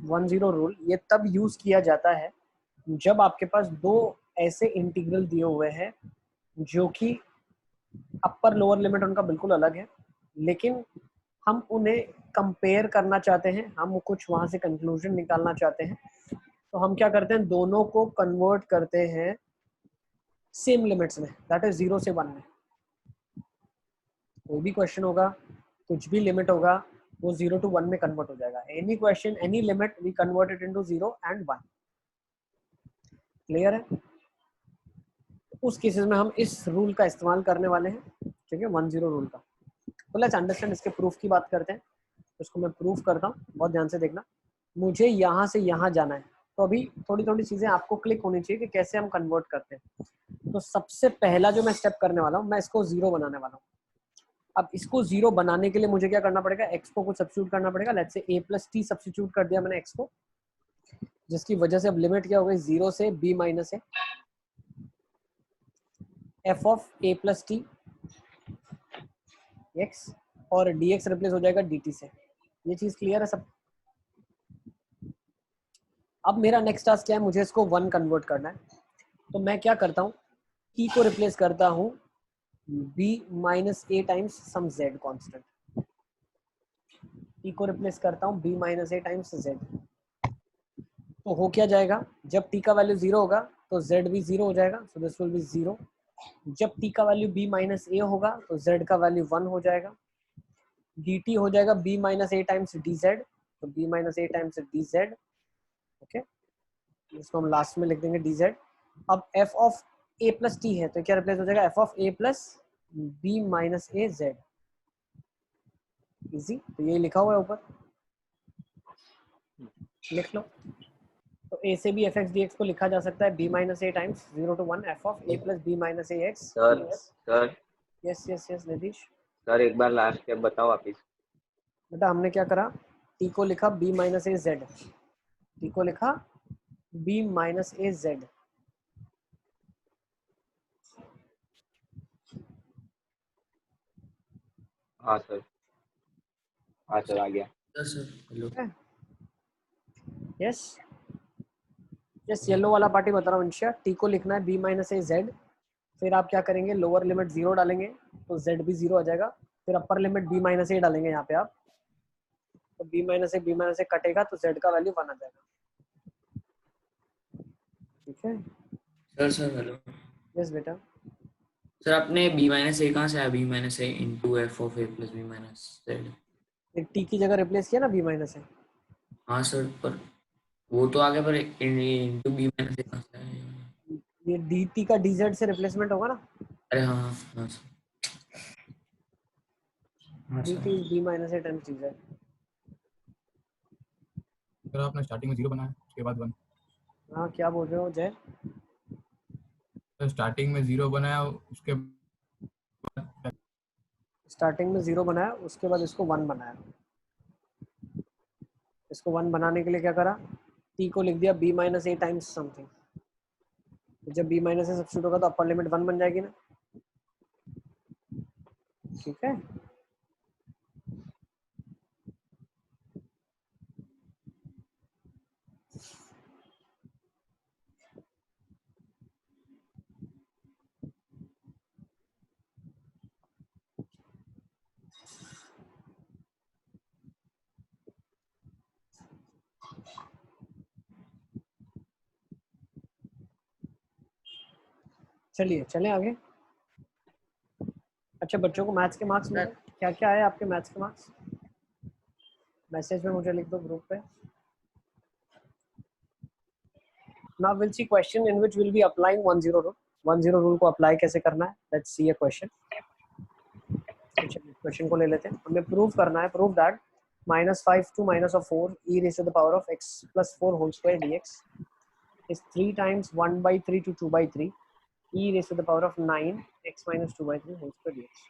One zero rule ये तब use किया जाता है जब आपके पास दो ऐसे इंटीग्रल दिए हुए हैं जो कि अपर लोअर लिमिट उनका बिल्कुल अलग है, लेकिन हम उन्हें कंपेयर करना चाहते हैं, हम कुछ वहां से कंक्लूजन निकालना चाहते हैं, तो हम क्या करते हैं, दोनों को कन्वर्ट करते हैं सेम लिमिट्स में, दैट इज 0 से 1 में। कोई भी क्वेश्चन होगा, कुछ भी लिमिट होगा, वो 0 to 1 में कन्वर्ट हो जाएगा। Any question, any limit, we convert it into 0 and 1। Clear है? उस केसेस में हम इस रूल का इस्तेमाल करने वाले हैं, ठीक है, 10 रूल का। तो लेट्स अंडरस्टैंड, इसके प्रूफ की बात करते हैं। उसको मैं प्रूफ करता हूँ, बहुत ध्यान से देखना। मुझे यहाँ से यहाँ जाना है, तो अभी थोड़ी थोड़ी चीजें आपको क्लिक होनी चाहिए कि कैसे हम कन्वर्ट करते हैं। तो सबसे पहला जो मैं स्टेप करने वाला हूँ, मैं इसको 0 बनाने वाला हूँ। अब इसको 0 बनाने के लिए मुझे क्या करना पड़ेगा, x को कुछ सब्स्टिट्यूट करना पड़ेगा। Let's say a plus T substitute कर दिया मैंने x को, जिसकी वजह से अब लिमिट क्या हो गई, 0 से b minus a, f of a plus T x, और dx रिप्लेस हो जाएगा dt से। ये चीज क्लियर है सब? अब मेरा नेक्स्ट टास्क क्या है, मुझे इसको 1 कन्वर्ट करना है। तो मैं क्या करता हूँ, t को रिप्लेस करता हूँ b माइनस ए टाइम्स सम z कॉन्स्टेंट। t को रिप्लेस करता हूँ b माइनस ए टाइम्स z। तो हो क्या जाएगा, जब t का वैल्यू 0 होगा तो z भी 0 हो जाएगा, सो दिस विल बी 0। जब t का वैल्यू b माइनस ए होगा तो z का वैल्यू 1 हो जाएगा। dt हो जाएगा b माइनस ए टाइम्स dz, तो b माइनस ए टाइम्स dz, ओके, इसको हम लास्ट में लिख देंगे dz। अब f of a plus T है, तो क्या रिप्लेस हो जाएगा, f of a plus b minus A z। Easy, तो ये लिखा हुआ है ऊपर, लिख लो। तो a से भी एफ एक्स डी एक्स को लिखा जा सकता है b minus A times 0 to 1 f of a plus b minus a x. Sir yes yes yes Nitish. Sir एक बार लास्ट स्टेप बताओ आप इस। बेटा हमने क्या करा, t को लिखा b माइनस ए जेड, t को लिखा b माइनस ए जेड। हाँ सर, हाँ सर आ गया। हेलो यस यस, येलो वाला पार्टी बता रहा हूँ इंशिया। t को लिखना है b माइनस ए जेड, फिर आप क्या करेंगे, लोअर लिमिट 0 डालेंगे तो z भी 0 आ जाएगा, फिर अपर लिमिट b माइनस ए डालेंगे यहाँ पे आप, तो b माइनस ए कटेगा तो z का वैल्यू 1 आ जाएगा। ठीक है? सर हेलो यस बेटा। सर, आपने b माइनस ए कहाँ से आया, b minus a into f of a plus b minus z? एक t की जगह रिप्लेस किया ना b माइनस ए। हाँ सर, पर वो तो आगे, पर इंटू b माइनस ए कहाँ से आया? ये dt का dz से रिप्लेसमेंट होगा ना, अरे हाँ हाँ सर, हाँ dt sir. is b minus A times dz। Sir आपने स्टार्टिंग में 0 बनाया उसके बाद 1। हाँ क्या बोल रहे हो जय? सर स्टार्टिंग में 0 बनाया उसके बाद स्टार्टिंग में 0 बनाया, उसके बाद इसको 1 बनाया। इसको 1 बनाने के लिए क्या करा, t को लिख दिया b माइनस ए टाइम्स समथिंग। जब b माइनस ए सब्स्टिट्यूट होगा तो अपर लिमिट 1 बन जाएगी ना। ठीक है? चलिए चलें आगे। अच्छा बच्चों को मैथ्स के मार्क्स मिले, क्या क्या आए आपके मैथ्स के मार्क्स? मैसेज में मुझे लिख दो ग्रुप पे। Now we'll see question in which we'll be applying 10 rule। 10 rule को अप्लाई कैसे करना है, let's see a question। Question को ले लेते हैं, हमें प्रूव करना है, prove that -5 to -4 e raised to the power of x plus 4 whole square dx is 3 times 1/3 to 2/3 e raised to the power of 9 x minus 2/3 whole square dx।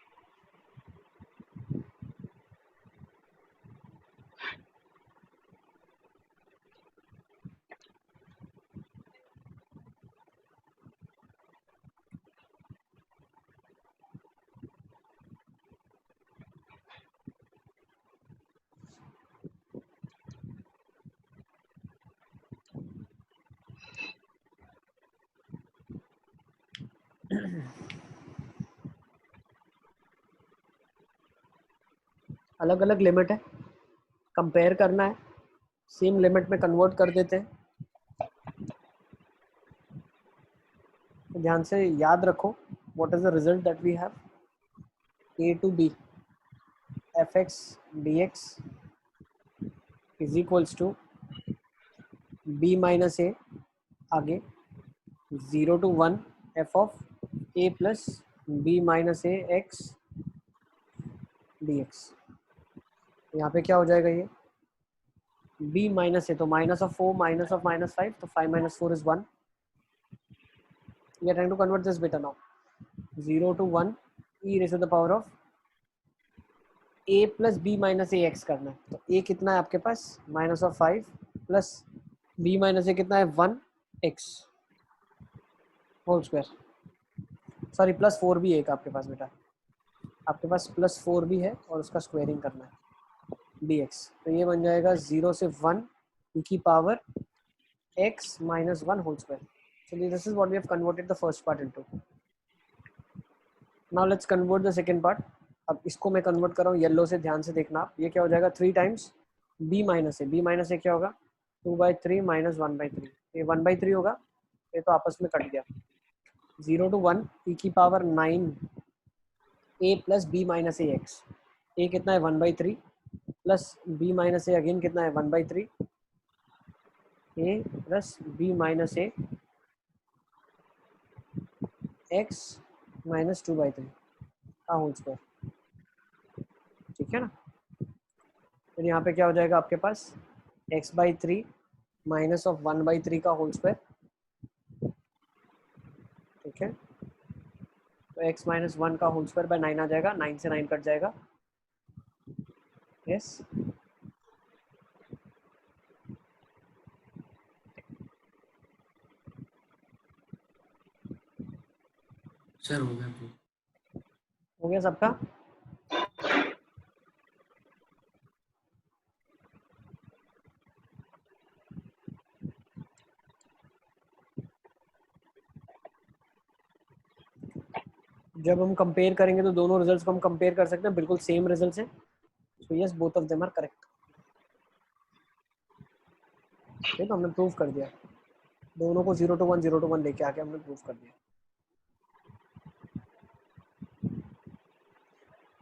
अलग अलग limit है, कंपेयर करना है, same limit में convert कर देते हैं। तो ध्यान से याद रखो, what is the result that we have, a to b fx dx is equals to b minus a, आगे 0 to 1 f of a plus b minus a x dx। यहाँ पे क्या हो जाएगा, ये b माइनस ए, तो minus of 4 minus of minus 5, तो 5 minus 4 is 1। We are trying to convert this beta now, 0 to 1 e raised to the power of a plus b minus a x करना है। तो a कितना है आपके पास, minus of 5 plus b minus a कितना है 1 x whole square, sorry plus 4 भी है एक आपके पास बेटा, आपके पास प्लस 4 भी है और उसका स्क्वायरिंग करना है dx। तो ये बन जाएगा 0 से 1 e की power x minus 1 whole square। So this is what we have converted the first part into. Now let's convert the second part। अब इसको मैं कन्वर्ट कर रहा हूँ येलो से, ध्यान से देखना आप, ये क्या हो जाएगा 3 टाइम्स b माइनस ए, b माइनस ए क्या होगा 2/3 माइनस 1/3, ये 1/3 होगा, ये तो आपस में कट गया। 0 to 1 e की power 9 a plus b minus a x, a कितना है 1/3 plus b minus a again कितना है 1/3 a plus b minus a x minus 2/3 का होल स्क्वायर, ठीक है ना। फिर यहाँ पे क्या हो जाएगा आपके पास x/3 माइनस ऑफ 1/3 का होल स्क्वायर, ठीक है। तो x माइनस 1 का होल स्क्वायर बाय 9 आ जाएगा, 9 से 9 कट जाएगा, यस। सर हो गया proof। हो गया सबका। जब हम कंपेयर करेंगे तो दोनों रिजल्ट्स को हम कंपेयर कर सकते हैं, बिल्कुल सेम रिजल्ट्स हैं। So yes, both of them are correct. ठीक है, तो हमने प्रूव कर दिया, दोनों को 0 to 1 0 to 1 लेके आके हमने प्रूव कर दिया।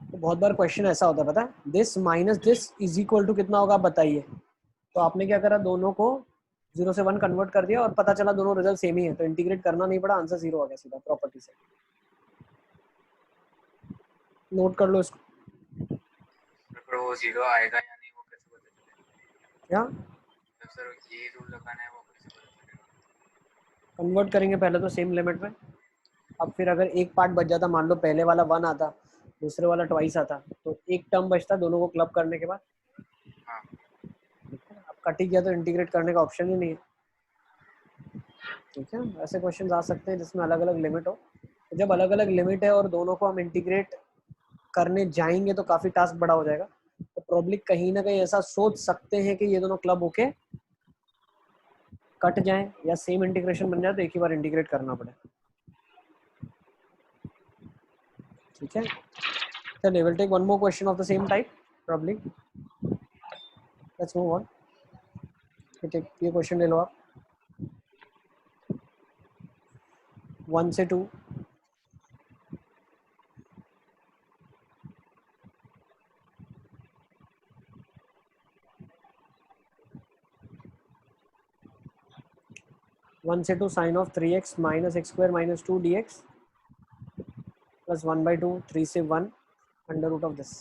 तो बहुत बार क्वेश्चन ऐसा होता है, पता है, this minus this is equal to कितना होगा आप बताइए। तो आपने क्या करा, दोनों को 0 से 1 कन्वर्ट कर दिया और पता चला दोनों रिजल्ट सेम ही है, तो इंटीग्रेट करना नहीं पड़ा, आंसर 0 आ गया सीधा प्रॉपर्टी से। नोट कर लो इसको। पर वो 0 आएगा या नहीं वो कैसे पता चलेगा? क्या तो सर ये रूल लगाना है वो कैसे पता चलेगा? कन्वर्ट करेंगे पहले तो सेम लिमिट में, अब फिर अगर एक पार्ट बच जाता, मान लो पहले वाला 1 आता, दूसरे वाला ट्वाइस आता, तो एक टर्म बचता दोनों को क्लब करने के बाद। हाँ। अब कट ही गया तो इंटीग्रेट करने का ऑप्शन ही नहीं है, ठीक है। ऐसे क्वेश्चन आ सकते हैं जिसमें अलग अलग लिमिट हो। तो जब अलग अलग लिमिट है और दोनों को हम इंटीग्रेट करने जाएंगे तो काफी टास्क बड़ा हो जाएगा। तो प्रॉब्ली कहीं ना कहीं ऐसा सोच सकते हैं कि ये दोनों क्लब होके कट जाएं या सेम इंटीग्रेशन बन जाए, तो एक ही बार इंटीग्रेट करना पड़े, ठीक है। चलिए, will take one more question of the same type probably. Let's move on. ये क्वेश्चन ले लो आप, 1 से 2। वन से 2 sine of 3x minus x square minus 2 dx plus 1/2 3 से 1 अंडर रूट ऑफ दिस।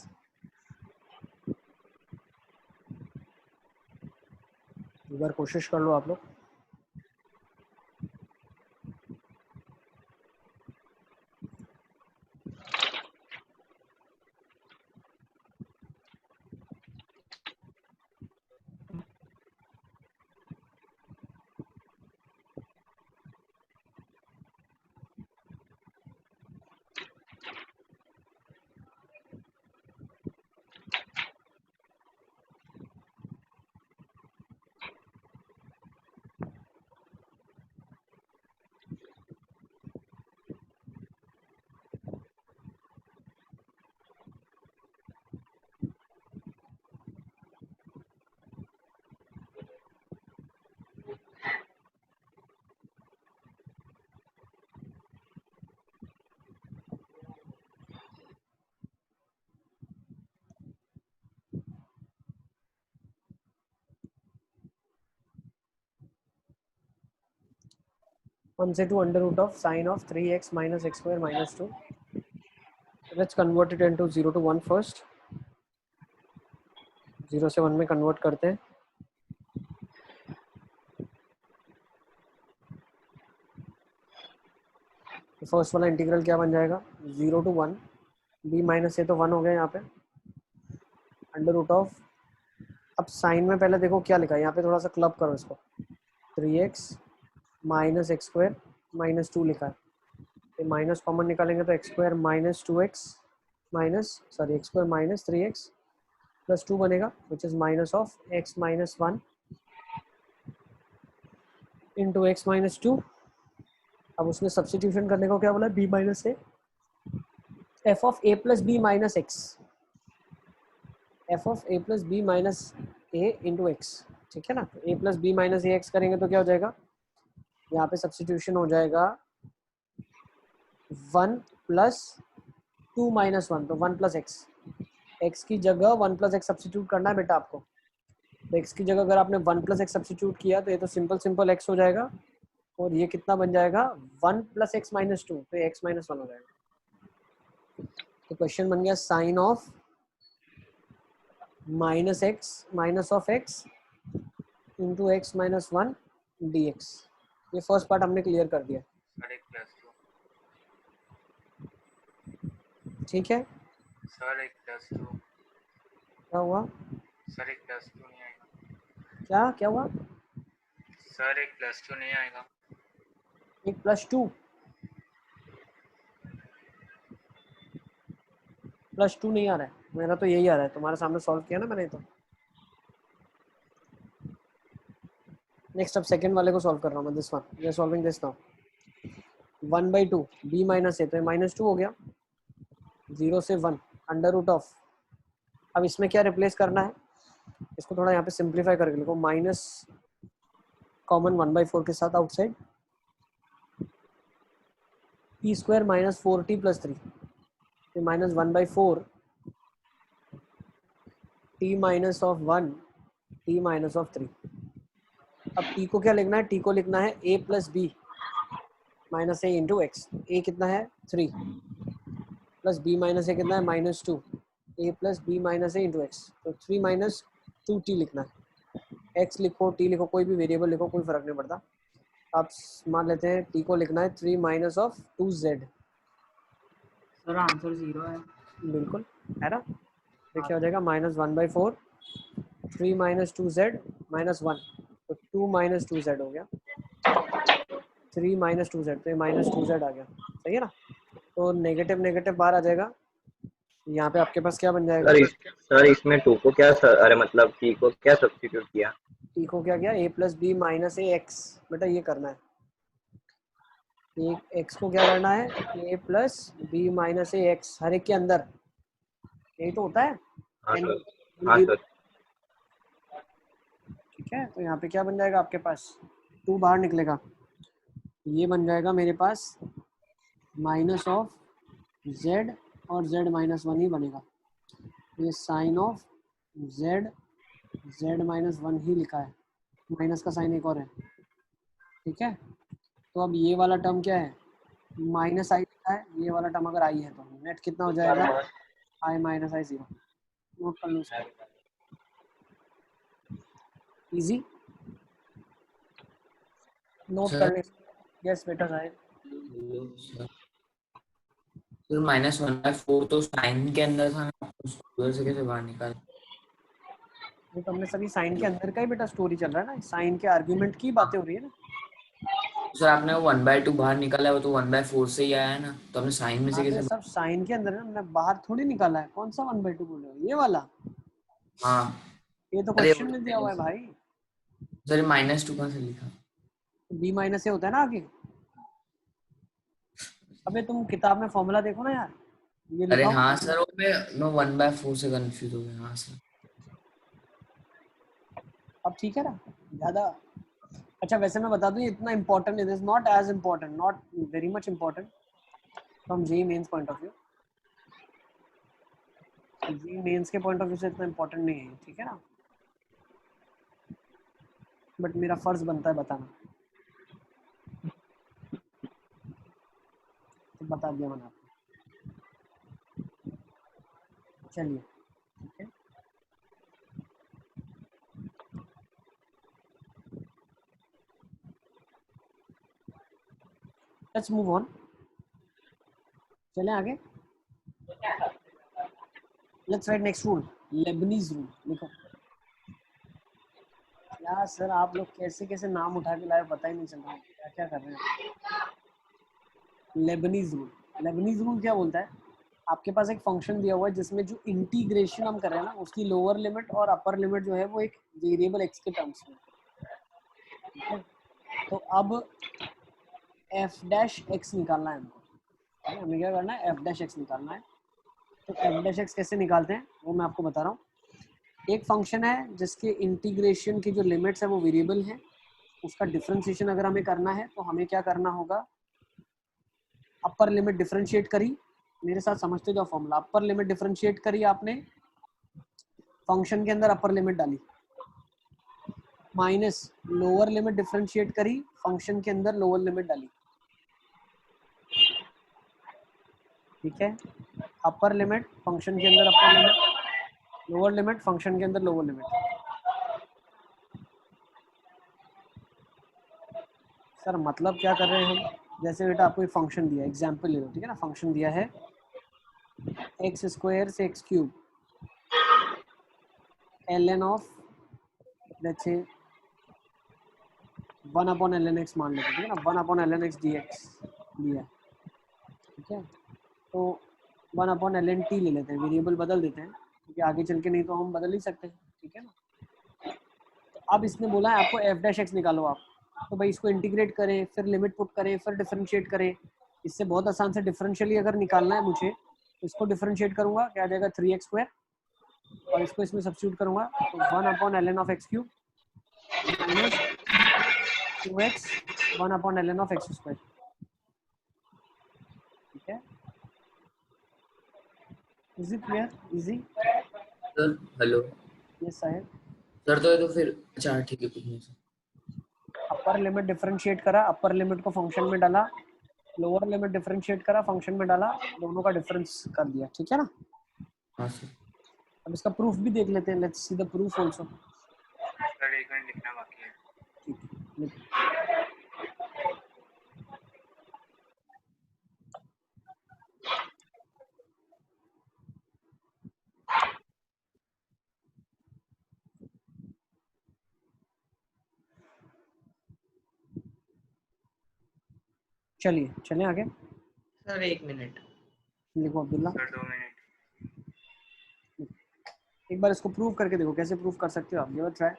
एक बार कोशिश कर लो आप लोग। 1 से 2 under root of sine of 3x minus x square minus 2. Let's convert it into 0 to 1 first. 0 से 1 में कन्वर्ट करते हैं. तो फर्स्ट वाला इंटीग्रल क्या बन जाएगा? 0 to 1 b माइनस ए तो 1 हो गया यहाँ पे, अंडर रूट ऑफ. अब साइन में पहले देखो क्या लिखा है यहाँ पे, थोड़ा सा क्लब करो इसको. 3x minus x square minus 2 लिखा है. ये माइनस कॉमन निकालेंगे तो x square minus 2x minus x square minus 3x plus 2 बनेगा, which is minus of x minus 1 into x minus 2. अब उसमें सब्सटीट्यूशन करने को क्या बोला? b minus a f of a plus b minus x, f of a plus b minus a into x. ठीक है ना? तो a plus b minus a x करेंगे तो क्या हो जाएगा? यहाँ पे सब्सटीट्यूशन हो जाएगा 1 प्लस 2 माइनस 1, तो 1 प्लस एक्स. एक्स की जगह 1 प्लस एक्स सब्सटीट्यूट करना है बेटा आपको. तो एक्स की जगह अगर आपने 1 प्लस एक्स सब्सटीट्यूट किया तो ये तो सिंपल एक्स हो जाएगा, और ये कितना बन जाएगा? 1 प्लस एक्स माइनस 2, तो एक्स माइनस 1 हो जाएगा. तो क्वेश्चन बन गया sine of minus x minus of x into x minus 1 d x. ये फर्स्ट पार्ट हमने क्लियर कर दिया. सर एक प्लस 2. ठीक है, सर एक प्लस 2. क्या हुआ? सर एक प्लस 2 नहीं आएगा. क्या हुआ? सर एक प्लस 2 नहीं आएगा. एक प्लस 2 नहीं आ रहा है. मेरा तो यही आ रहा है, तुम्हारे सामने सॉल्व किया ना मैंने. तो नेक्स्ट अब सेकंड वाले को सॉल्व कर रहा हूँ मैं. This one we are solving this now. 1/2 b minus a, तो माइनस 2 हो गया. 0 से 1 अंडर रूट ऑफ. अब इसमें क्या रिप्लेस करना है? इसको थोड़ा यहाँ पे सिंप्लीफाई करके लिखो. माइनस कॉमन 1/4 के साथ outside, p square minus 4t plus 3, minus 1/4 t minus of 1 t minus of 3. अब t को क्या लिखना है? t को लिखना है a plus b minus a into x. a कितना है? 3 प्लस b माइनस ए कितना है? Minus 2. a plus b minus a into x, तो 3 माइनस 2t लिखना है. x लिखो t लिखो, कोई भी वेरिएबल लिखो, कोई फर्क नहीं पड़ता. अब मान लेते हैं t को लिखना है 3 minus of 2z. Sir answer 0 है. बिल्कुल है ना. तो क्या हो जाएगा? माइनस 1/4 3 माइनस 2z माइनस 1, तो 2 माइनस 2z हो गया. 3 माइनस 2z, तो ये माइनस 2z आ गया. सही है ना? तो नेगेटिव नेगेटिव बाहर आ जाएगा. यहाँ पे आपके पास क्या बन जाएगा? सर इसमें 2 को क्या अरे मतलब t को क्या सब्स्टिट्यूट किया? t को क्या किया? a plus b minus a x. बेटा ये करना है. एक x को क्या करना है? a plus b minus a x, हर एक के अंदर. यही तो होता है. हाँ सर. ठीक है, तो यहाँ पे क्या बन जाएगा आपके पास? 2 बाहर निकलेगा. ये बन जाएगा मेरे पास माइनस ऑफ z, और z माइनस 1 ही बनेगा. ये साइन ऑफ z माइनस 1 ही लिखा है. माइनस का साइन एक और है. ठीक है, तो अब ये वाला टर्म क्या है? माइनस आई लिखा है. ये वाला टर्म अगर आई है तो नेट कितना हो जाएगा? i minus I 0. नोट कर लो इसको. Easy note sir. करने. यस बेटा साहिब. सर -1/4 तो साइन के अंदर था ना, उसको उधर से कैसे बाहर निकाल? ये तो हमने सभी साइन के अंदर का ही बेटा स्टोरी चल रहा है ना. साइन के आर्गुमेंट की बातें हो रही है ना. सर आपने 1/2 बाहर निकाला है, वो तो 1/4 से ही आया है ना, तो आपने साइन में से ये कैसे? सब साइन के अंदर है ना. हमने बाहर थोड़ी निकाला है. कौन सा 1/2 बोल रहे हो? ये वाला. हाँ ये तो अरे क्वेश्चन में दिया हुआ है भाई. सर -2 कहाँ से लिखा? b माइनस से होता है ना आगे. अबे तुम किताब में फॉर्मूला देखो ना यार. ये अरे लिखा हाँ सर, वो मैं 1/4 से कंफ्यूज हो गया. हाँ सर. अब ठीक है ना. ज्यादा अच्छा. वैसे मैं बता दूं, ये इतना important it is not as important, not very much important from JEE Mains point of view. JEE Mains के पॉइंट ऑफ व्यू से इतना इम्पोर्टेंट नहीं है. ठीक है ना. बट मेरा फर्ज बनता है बताना. बता दिया मैंने आपको। चलिए ठीक है, लेट्स मूव ऑन। चलें आगे, let's write next rule, Lebanese rule. लिखो यार सर, आप लोग कैसे कैसे नाम उठा के लाए पता ही नहीं चल रहा है, क्या क्या कर रहे हैं। लेबनीज रूल, लेबनीज रूल क्या बोलता है, आपके पास एक फंक्शन दिया हुआ है जिसमें जो इंटीग्रेशन हम कर रहे हैं ना, उसकी लोअर लिमिट और अपर लिमिट जो है वो एक वेरिएबल एक्स के टर्म्स में, ठीक है। तो अब एफ डैश एक्स निकालना है हमको, ठीक है। हमें क्या करना है, एफ डैश एक्स निकालना है। तो एफ डैश एक्स कैसे निकालते हैं वो मैं आपको बता रहा हूँ। एक फंक्शन है जिसके इंटीग्रेशन की जो लिमिट्स है वो वेरिएबल है, उसका डिफरेंशिएशन अगर हमें करना है तो हमें क्या करना होगा, अपर लिमिट डिफरेंशिएट करी, मेरे साथ समझते जाओ फॉर्मूला, अपर लिमिट डिफरेंशिएट करी आपने, फंक्शन के अंदर अपर लिमिट डाली, माइनस लोअर लिमिट डिफरेंशिएट करी, फंक्शन के अंदर लोअर लिमिट डाली, ठीक है। अपर लिमिट फंक्शन के अंदर upper limit, lower limit function के अंदर लोअर लिमिट। सर मतलब क्या कर रहे हैं हम, जैसे बेटा आपको एक फंक्शन दिया, एग्जांपल ले लो, ठीक है ना। फंक्शन दिया है एक्स स्क्वायर से x cube ln of let's say 1/ln x मान लेते हैं, ठीक है ना। 1/ln x dx दिया है, ठीक है। तो 1/ln t ले लेते हैं, वेरिएबल बदल देते हैं क्योंकि आगे चल के नहीं तो हम बदल ही सकते हैं, ठीक है ना। तो अब इसने बोला है आपको एफ डैश एक्स निकालो आप, तो भाई इसको इंटीग्रेट करें, फिर लिमिट पुट करें, फिर डिफरेंशिएट करें। इससे बहुत आसान से डिफरेंशियली अगर निकालना है मुझे, तो इसको डिफरेंशिएट करूंगा, क्या आ जाएगा 3x² और इसको इसमें सब्स्टिट्यूट करूंगा तो 1/ln of x cube minus 2x 1/ln of x square, ठीक है। Is it clear, easy? Sir hello yes साहब। सर, तो ये तो फिर अच्छा ठीक है, कुछ नहीं सर। अपर लिमिट डिफरेंशिएट करा, अपर लिमिट को फंक्शन में डाला, लोअर लिमिट डिफरेंशिएट करा, फंक्शन में डाला, दोनों का डिफरेंस कर दिया, ठीक है ना। हाँ सर। अब इसका प्रूफ भी देख लेते हैं, let's see the proof also. Sir 1 minute लिखना बाकी है। ठीक है, लिखो। चलिए चलें आगे। Sir 1 minute. लिखो अब्दुल्ला। Sir 2 minute. एक बार इसको प्रूव करके देखो, कैसे प्रूव कर सकते हो आप, give a try.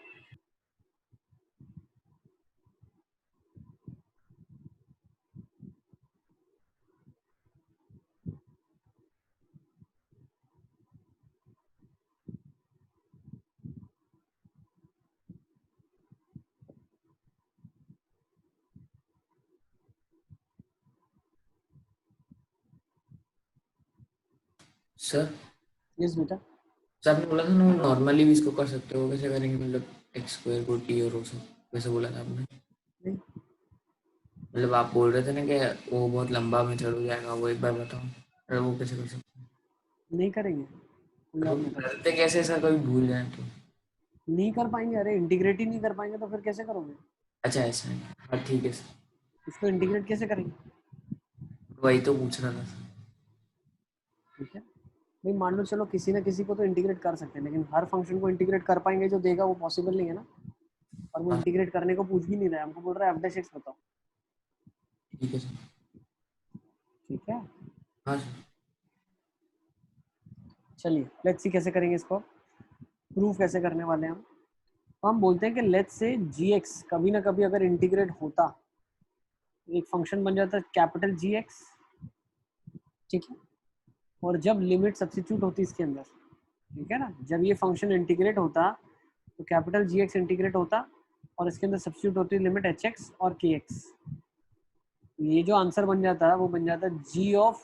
Sir yes बेटा। सर आपने बोला था ना नॉर्मली भी इसको कर सकते हो, कैसे करेंगे, मतलब एक्स स्क्वायर को टी और वो सब वैसे बोला था आपने। नहीं मतलब आप बोल रहे थे ना कि वो बहुत लंबा मेथड हो जाएगा, वो एक बार बताओ, अरे वो कैसे कर सकते नहीं करेंगे, कोई हैं, और वो मेथड करते कैसे सर, कभी भूल जाए तो। नहीं कर पाएंगे। अरे इंटीग्रेट ही नहीं कर पाएंगे तो फिर कैसे करोगे, अच्छा ऐसा है, हाँ ठीक है सर, इसको इंटीग्रेट कैसे करेंगे, वही तो पूछ रहा था सर। ठीक है। भाई मान लो चलो किसी ना किसी को तो इंटीग्रेट कर सकते हैं, लेकिन हर फंक्शन को इंटीग्रेट कर पाएंगे जो देगा वो पॉसिबल नहीं है ना। और वो हाँ इंटीग्रेट करने को पूछ भी नहीं रहा है, हमको बोल रहा है एफ डैश एक्स बताओ, ठीक है सर। ठीक है। हाँ सर। चलिए लेट्स सी कैसे करेंगे इसको, प्रूफ कैसे करने वाले हैं हम। तो हम बोलते हैं कि लेट्स से जी एक्स कभी ना कभी अगर इंटीग्रेट होता, एक फंक्शन बन जाता है कैपिटल जी एक्स, ठीक है। और जब लिमिट सब्स्टिट्यूट होती इसके अंदर, ठीक है ना, जब ये फंक्शन इंटीग्रेट होता तो कैपिटल जी एक्स इंटीग्रेट होता और इसके अंदर सब्स्टिट्यूट होती लिमिट एच एक्स और के एक्स। ये जो आंसर बन जाता है वो बन जाता है g of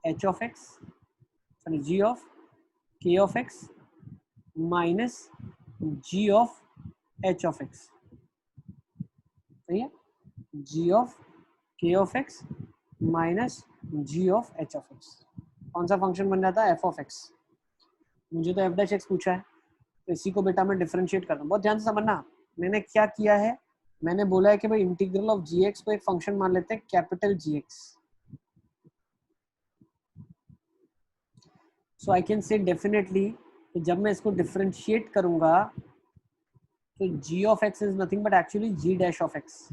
h of x, sorry g of k of x minus g of h of x, सही है। G of k of x minus g of h of x. कौन सा फंक्शन बन जाता है? F of x. मुझे तो F dash x पूछा है, तो इसी को बेटा मैं डिफरेंशिएट करता हूँ। बहुत ध्यान से समझना, मैंने क्या किया है, मैंने बोला है कि भाई इंटीग्रल ऑफ जी एक्स को एक फंक्शन मान लेते हैं capital g x. So I can say definitely जब मैं इसको डिफरेंशिएट करूंगा तो g of x is nothing but actually g dash of x.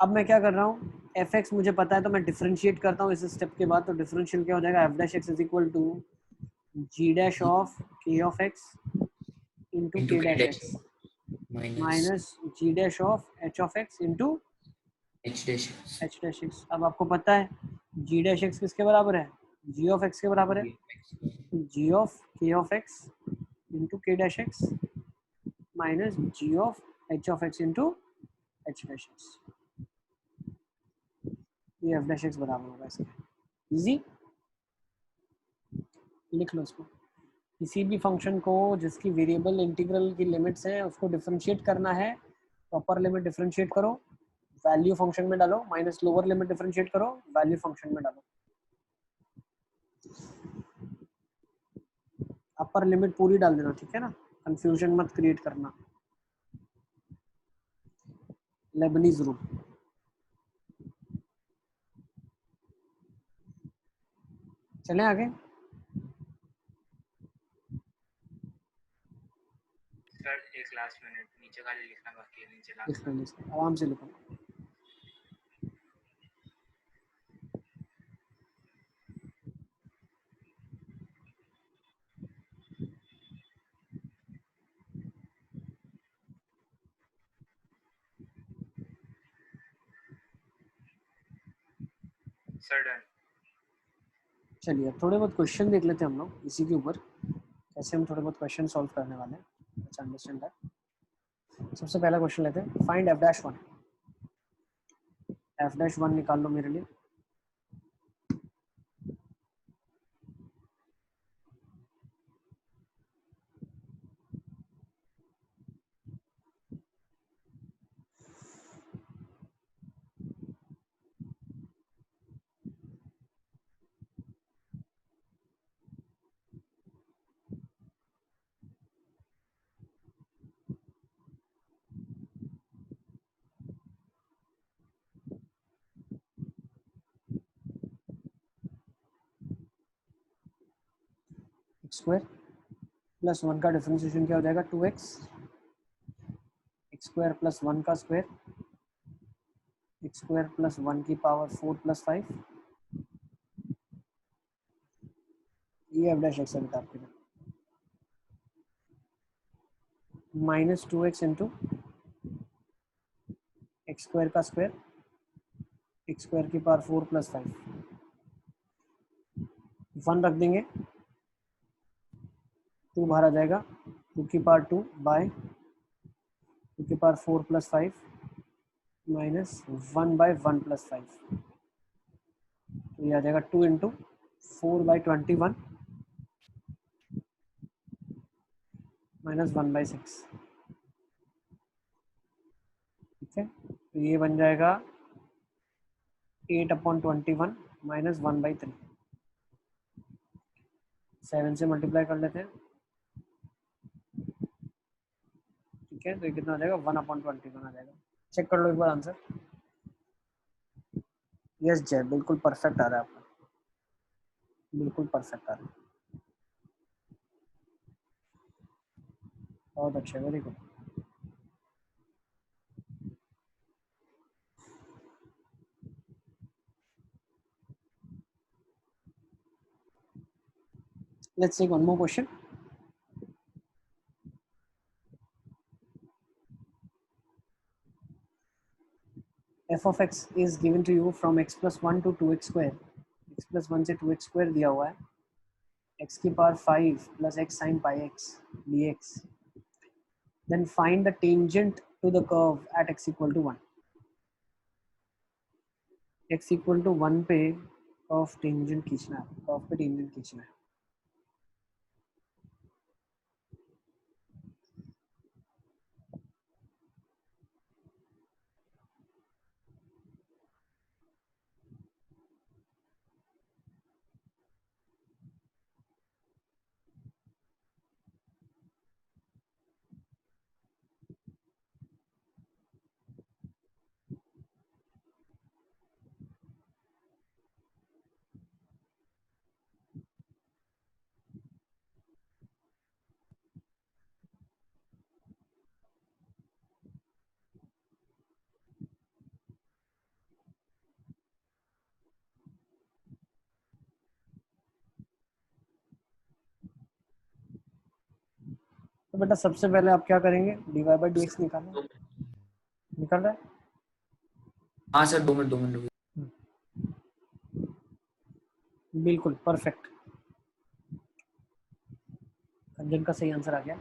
अब मैं क्या कर रहा हूँ, एफ एक्स मुझे पता है तो मैं डिफरेंशिएट करता हूँ इस स्टेप के बाद। तो डिफरेंशियल क्या हो जाएगा? F dash x is equal to g dash of k of x into into k k dash dash x minus minus g dash of h of x into h dash h dash x. अब आपको पता है जी dash x किसके बराबर है? G of x के बराबर है। G of k of x into k dash x minus g of h of x into h dash x. ये एफ डैश एक्स बराबर होगा इसके। इजी, लिख लो इसको। किसी भी फंक्शन को जिसकी वेरिएबल इंटीग्रल की लिमिट्स हैं उसको डिफरेंशिएट करना है तो अपर लिमिट डिफरेंशिएट करो, वैल्यू फंक्शन में डालो, माइनस लोअर लिमिट डिफरेंशिएट करो, वैल्यू फंक्शन में डालो। अपर लिमिट पूरी डाल देना, ठीक है ना, कंफ्यूजन मत क्रिएट करना। Lebanese rule. चलें आगे। सर एक लास्ट मिनट, नीचे खाली लिखना बाकी है, नीचे लिख लास्ट। लो, लिख लो, आराम से लिखो। Sir done. चलिए अब थोड़े बहुत क्वेश्चन देख लेते हैं हम लोग इसी के ऊपर, कैसे हम थोड़े बहुत क्वेश्चन सॉल्व करने वाले हैं। अच्छा अंडरस्टैंड दैट। सबसे पहला क्वेश्चन लेते हैं, find f dash one. F dash one निकाल लो मेरे लिए। एक्स स्क्वायर प्लस वन का डिफरेंशिएशन क्या हो जाएगा? 2x। X square plus one का square, x square plus one की पावर 4 प्लस 5। ये एफ डैश एक्स है बेटा आपके लिए। Minus 2x into x square का स्क्वायर, एक्स स्क्वायर की पावर 4 प्लस 5। वन रख देंगे, 2 बाहर आ जाएगा, 2 की पावर 2 बाय 2 की power 4 plus 5 minus 1 by 1 plus 5। तो ये आ जाएगा 2 इंटू 4 बाई 21 माइनस 1 बाई 6। ठीक है, तो ये बन जाएगा 8/21 माइनस 1/3। 7 से मल्टीप्लाई कर लेते हैं, ठीक है, तो ये कितना आ जाएगा? 1/21 आ जाएगा। चेक कर लो एक बार आंसर। यस जय, बिल्कुल परफेक्ट आ रहा है आपका, बिल्कुल परफेक्ट आ रहा है। बहुत अच्छा, very good. Let's take one more question. F of x is given to you from x plus 1 to 2x square. x plus 1 से 2x square दिया हुआ है, x की power 5 plus x sin pi x dx. Then find the tangent to the curve at x equal to 1. x equal to 1 पे curve tangent खींचना है, curve पे tangent खींचना है। तो बेटा सबसे पहले आप क्या करेंगे, dy बाई डी एक्स निकालना है। निकल रहा है? हाँ सर 2 मिनट रुकिए। बिल्कुल परफेक्ट, कंजन का सही आंसर आ गया।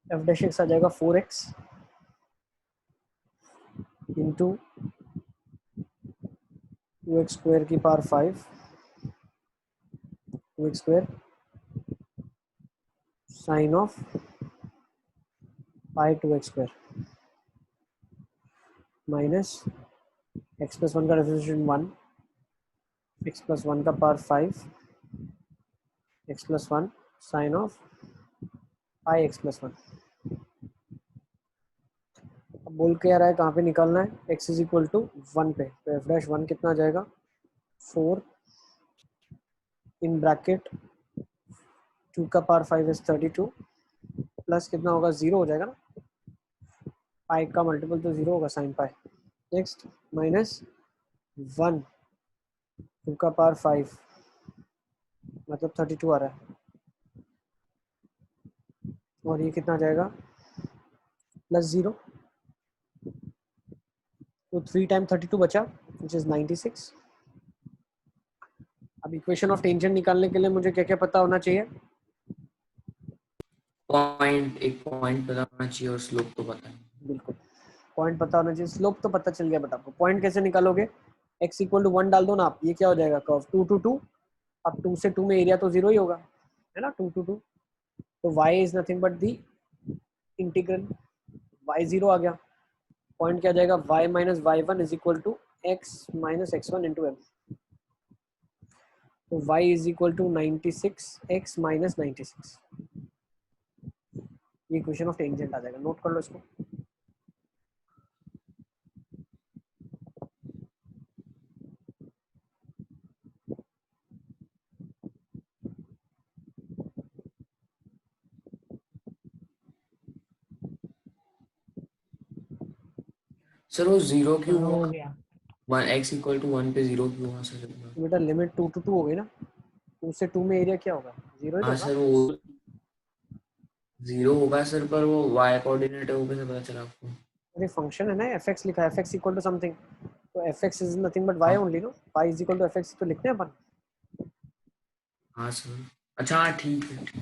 एफ डैश एक्स आ जाएगा 4x इंटू 2x स्क्वायर की power 5, 2x square sine of pi 2x square minus x plus 1 का डिफरेंशिएशन 1, x प्लस 1 का power 5, x plus 1 sine of pi x plus 1। अब बोल के आ रहा है कहाँ पे निकालना है, x इज इक्वल टू 1 पे, तो एफ डैश 1 कितना आ जाएगा, 4 इन ब्रैकेट 2 का पावर 5 इज 32 प्लस कितना होगा, 0 हो जाएगा ना, पाई का मल्टीपल तो 0 होगा साइन पाई। नेक्स्ट माइनस 1 2 का पावर 5 मतलब 32 आ रहा है, और ये कितना आ जाएगा प्लस 0, तो 3 टाइम 32 बचा विच इज 96। अब इक्वेशन ऑफ टेंजेंट निकालने के लिए मुझे क्या क्या पता होना चाहिए, एक पॉइंट पता होना चाहिए और स्लोप तो पता है। बिल्कुल पॉइंट पता होना चाहिए, स्लोप तो पता चल गया, बट आपको पॉइंट कैसे निकालोगे, x इक्वल टू 1 डाल दो ना आप, ये क्या हो जाएगा कर्व 2 to 2, अब 2 से 2 में एरिया तो 0 ही होगा, है ना, 2 to 2, तो y is nothing but the integral, y 0 आ गया, पॉइंट क्या जाएगा y minus y1 is equal to x minus x1 into m, तो y is equal to 96 x minus 96, ये इक्वेशन ऑफ टेंजेंट आ जाएगा, नोट कर लो इसको। सर वो 0 क्यों हो हुआ, गया। 1x इक्वल टू 1 पे 0 क्यों हुआ सर? बेटा लिमिट 2 to 2 हो गई ना, 2 से 2 में एरिया क्या होगा, 0 ही तो हाँ होगा। सर वो 0 होगा सर, पर वो y कोऑर्डिनेट है वो कैसे पता चला आपको? अरे फंक्शन है ना, fx लिखा है, fx इक्वल टू समथिंग, तो fx is nothing but y हाँ only, no y is equal to fx तो लिखते हैं अपन, हाँ सर, अच्छा हाँ ठीक है ठीक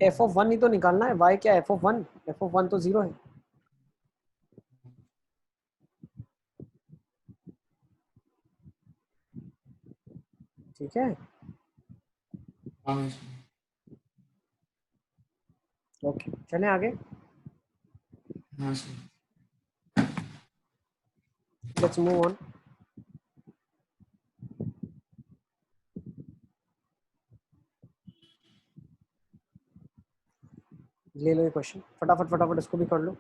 है। f ऑफ 1 ही तो निकालना है, y क्या है, f ऑफ 1 तो 0 है, ठीक है, हाँ सर। ओके चलें आगे, हाँ सर। Let's move on. ले लो ये क्वेश्चन, फटाफट फटाफट इसको भी कर लो।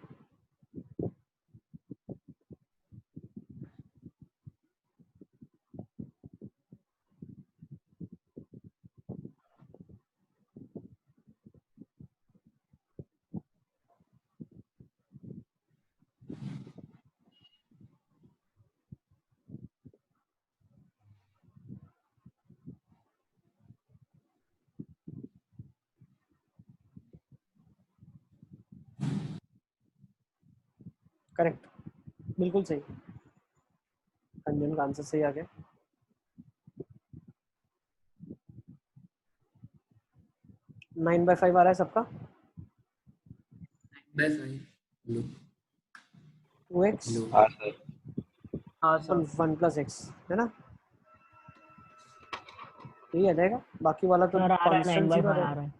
करेक्ट, बिल्कुल सही, कंजन का आंसर सही आ गया। 9/5 आ रहा है सबका, बस भाई लो 2x लो। हाँ सर। हाँ सर। 1 प्लस x, है ना, यही आ जाएगा, बाकी वाला तो सर आ रहा है, कांस्टेंट 0 9/5 आ रहेगा, रहा है।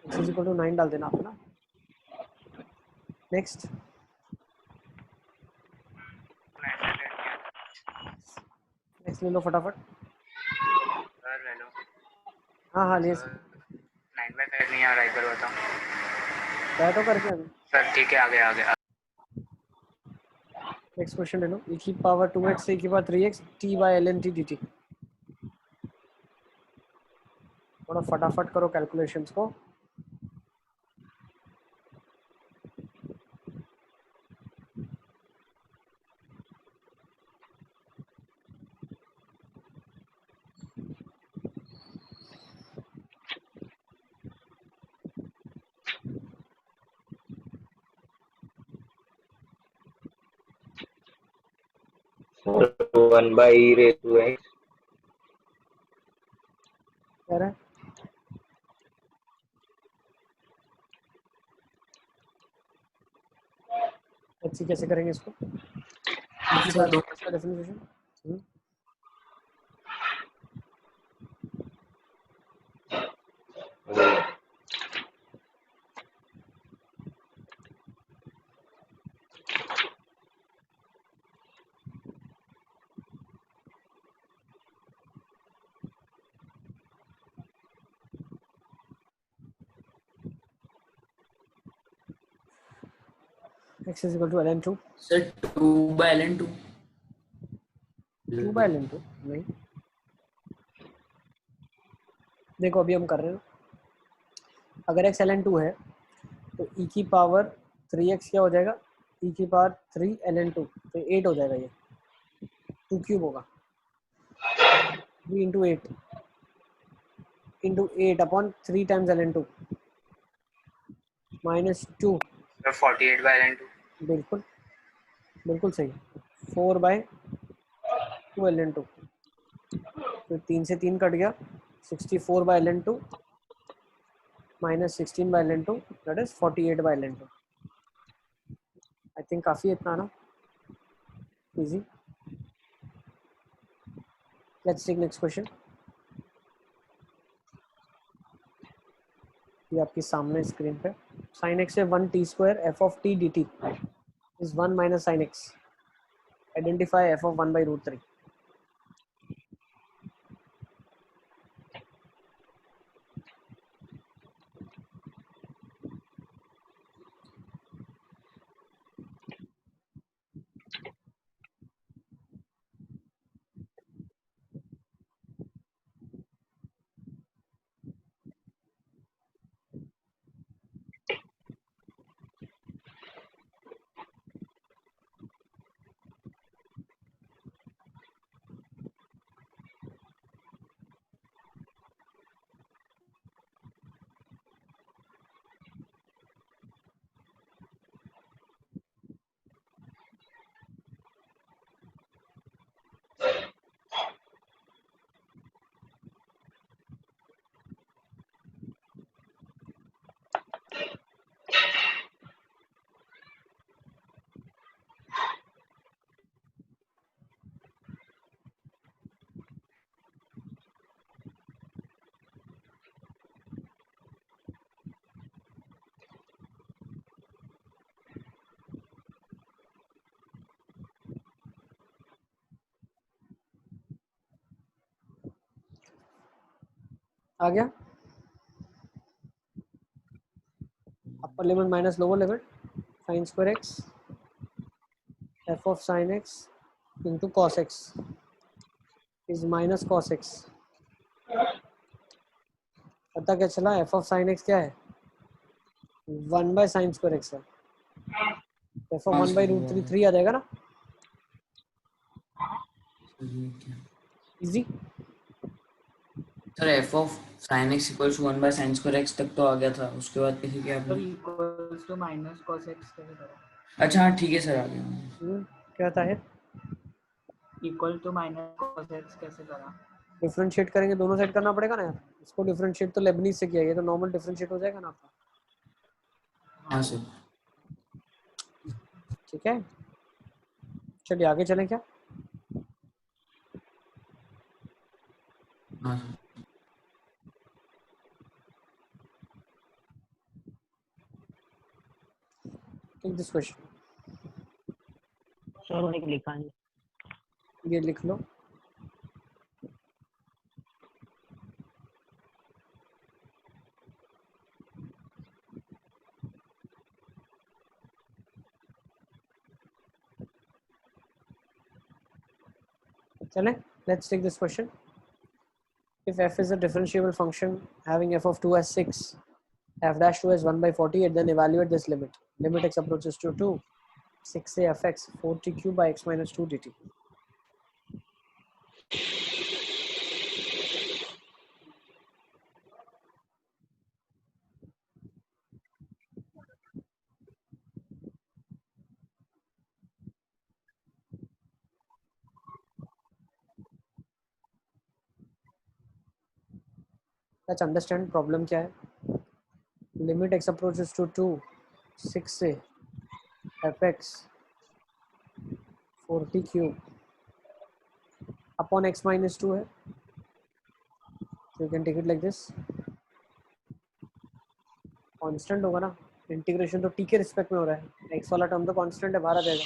x इज इक्वल टू 9 डाल देना आप ना। नेक्स्ट एक्स ले लो फटाफट। सर ले लो। हाँ हाँ ले। सर 9/5 नहीं आ रहा, इधर बताओ। क्या तो करके अभी सर ठीक है, आगे आगे। नेक्स्ट क्वेश्चन ले लो। e की पावर 2x से e की power 3x t by ln t dt। थोड़ा फटाफट करो कैलकुलेशंस को। So 1 by e raised to x. कह रहा है अच्छी कैसे करेंगे इसको? सर दो इसका definition x is equal to ln2। Sir 2/ln2। 2 by ln2 नहीं, देखो अभी हम कर रहे हैं अगर x ln2 है तो e की पावर 3x क्या हो जाएगा? e की पावर 3 ln2 तो 8 हो जाएगा। ये 2 क्यूब होगा। 3 into 8 upon 3 times ln2 -2। Sir 48/ln2। बिल्कुल बिल्कुल सही। 4 बाय 2 ln2 तो 3 से 3 कट गया। 64 by ln2 -16 by ln2 that is 48 by ln2। I think काफ़ी इतना ना easy. Let's take next question. ये आपके सामने स्क्रीन पे sin x है 1 t square f of t dt is 1 minus sin x। Identify f of 1 by root 3। आ गया upper limit minus lower limit sin square x f of sin x into cos x is minus cos x। पता क्या चला? f of sin x क्या है? 1 by sin square x है। f of 1 by root 3 3 आ जाएगा ना। Easy. Sir f of sin x equals to 1 by sin square x तक तो आ गया था, उसके बाद किसी क्या sir equals to minus cos x कैसे करा? अच्छा हाँ ठीक है सर, आ गया। क्या था है? Equal to minus cos x कैसे करा? डिफरेंशिएट करेंगे, दोनों साइड करना पड़ेगा ना यार। इसको डिफरेंशिएट तो लेबनीज से किया गया, तो नॉर्मल डिफरेंशिएट हो जाएगा ना आपका। हाँ सर। ठीक है चलिए आगे चलें क्या? हाँ sir. Take this question. Sir एक लिखा है। ये लिख लो। चले, let's take this question. If f is a differentiable function having f of 2 as 6, f dash 2 as 1 by 48, then evaluate this limit. Limit x approaches to 2, 6a fx 4t cube by x minus 2 dt. Let's understand problem क्या है. Limit x approaches to 2, 6a fx 4t cube upon x minus 2 है. So you can take it like this. Constant होगा ना, integration तो t के respect में हो रहा है, x वाला टर्म तो कांस्टेंट है, बाहर आ जाएगा,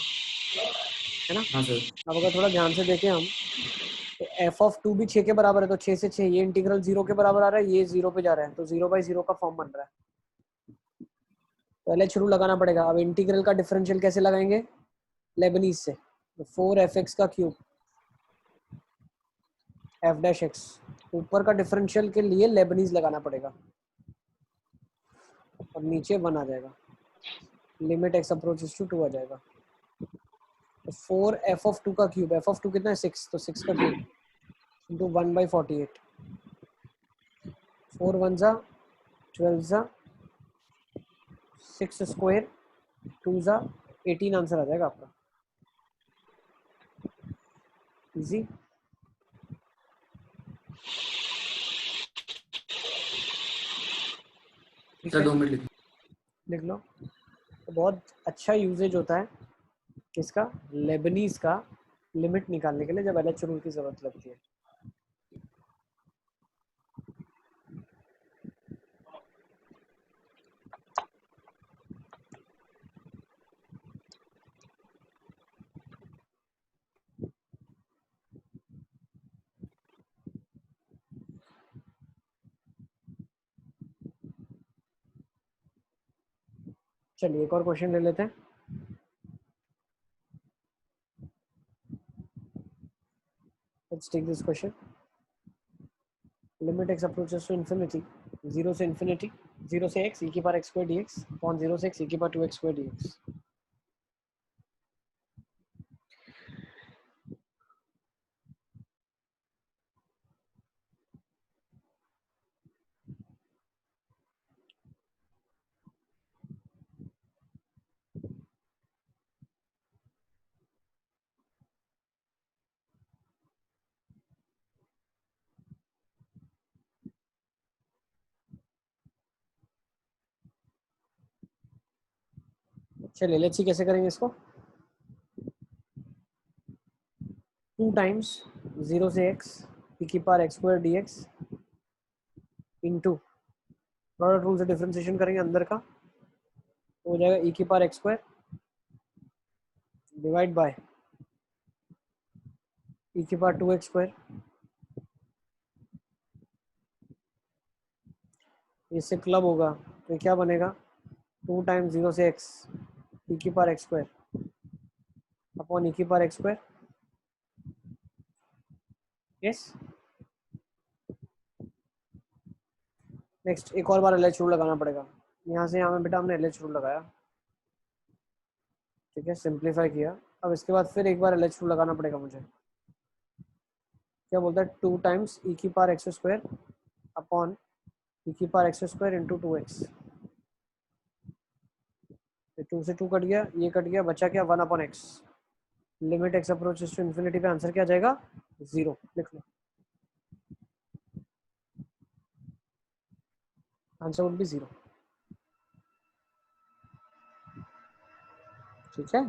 है ना. हाँ सर. अब अगर थोड़ा ध्यान से देखें हम, तो f ऑफ 2 भी 6 के बराबर है, तो 6 से 6 ये इंटीग्रल 0 के बराबर आ रहा है, ये 0 पे जा रहा है, तो 0/0 का फॉर्म बन रहा है. पहले शुरू लगाना पड़ेगा. अब इंटीग्रल का डिफरेंशियल कैसे लगाएंगे? लेबनीज से. तो 4fx का क्यूब f डैश x, ऊपर का डिफरेंशियल के लिए लेबनीज लगाना पड़ेगा और नीचे 1 आ जाएगा. लिमिट x अप्रोचेस टू 2 आ जाएगा. तो 4f ऑफ 2 का क्यूब, f ऑफ 2 कितना है 6, तो 6 का क्यूब इंटू 1/48, 4 1 जा 12 जा 6 स्क्वायर 2 जा 18 आंसर आ जाएगा आपका. इजी. ठीक सर है, 2 मिनट लिख लो. तो बहुत अच्छा यूजेज होता है किसका? लेबनीज का, लिमिट निकालने के लिए जब एलएच रूल की जरूरत लगती है. चलिए एक और क्वेश्चन ले लेते हैं. Let's take this question. Limit x approaches to infinity, 0 से infinity, 0 से x e की power x square dx upon 0 से x e की पावर 2x square dx. चलिए लेट्स सी कैसे करेंगे इसको. 2 टाइम्स 0 से x e की power x square dx into product rule से डिफरेंशिएशन करेंगे अंदर का, तो हो जाएगा e की power x square divide by e की पावर 2x square. इससे क्लब होगा तो क्या बनेगा? 2 टाइम्स 0 से x e की power x square upon e की power x square. Yes. Next एक और बार एलएच रूल लगाना पड़ेगा. यहाँ से यहाँ में बेटा हमने एलएच रूल लगाया, ठीक है, सिंप्लीफाई किया. अब इसके बाद फिर एक बार एलएच रूल लगाना पड़ेगा मुझे. क्या बोलता है? 2 टाइम्स e की power x square upon e की power x square into 2x. 2 से 2 कट गया, ये कट गया, बचा क्या? 1 upon x. Limit x approaches to infinity पे आंसर क्या जाएगा? 0. लिख लो. Answer would be 0. ठीक है.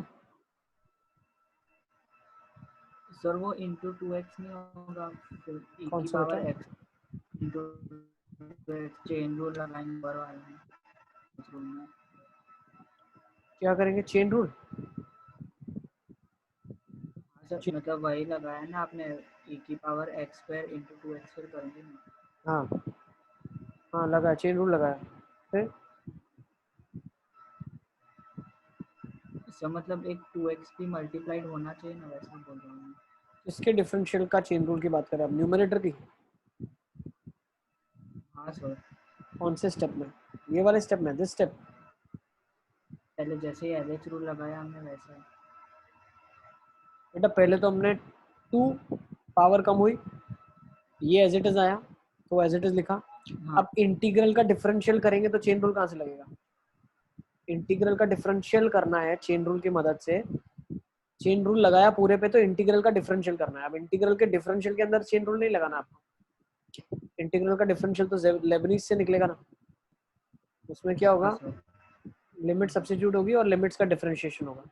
सर वो इंटू 2x नहीं होगा, फिर e कौन की सा पावर बेटा? x इंटू चेन रूल लगाएंगे ऊपर वाले में, इस रूल में. क्या करेंगे? Chain rule. सर मतलब वही लगाया ना आपने, e की power x square into 2x फिर करेंगे ना. हाँ हाँ लगाया, चेन रूल लगाया. फिर सर मतलब एक 2x भी मल्टीप्लाइड होना चाहिए ना, वैसा बोल रहा हूँ. इसके डिफरेंशियल का चेन रूल की बात करें, अब न्यूमरेटर की हाँ सर, कौन से स्टेप में? ये वाले स्टेप में, दिस स्टेप। पहले जैसे ही LH रूल लगाया हमने वैसा। बेटा पहले तो हमने 2 पावर कम हुई, ये एज इट इज आया तो एज इट इज लिखा। हाँ अब इंटीग्रल का डिफरेंशियल करेंगे तो चेन रूल कहाँ से लगेगा? इंटीग्रल का डिफरेंशियल करना है चेन रूल की मदद से। चेन रूल लगाया पूरे पे तो इंटीग्रल का डिफरेंशियल करना है। अब इंटीग्रल के डिफरेंशियल के अंदर चेन रूल नहीं लगाना आपको। इंटीग्रल का डिफरेंशियल तो लेबनीज से निकलेगा ना, उसमें क्या होगा? हाँ सर, लिमिट सब्स्टिट्यूट होगी और लिमिट्स का डिफरेंशिएशन होगा,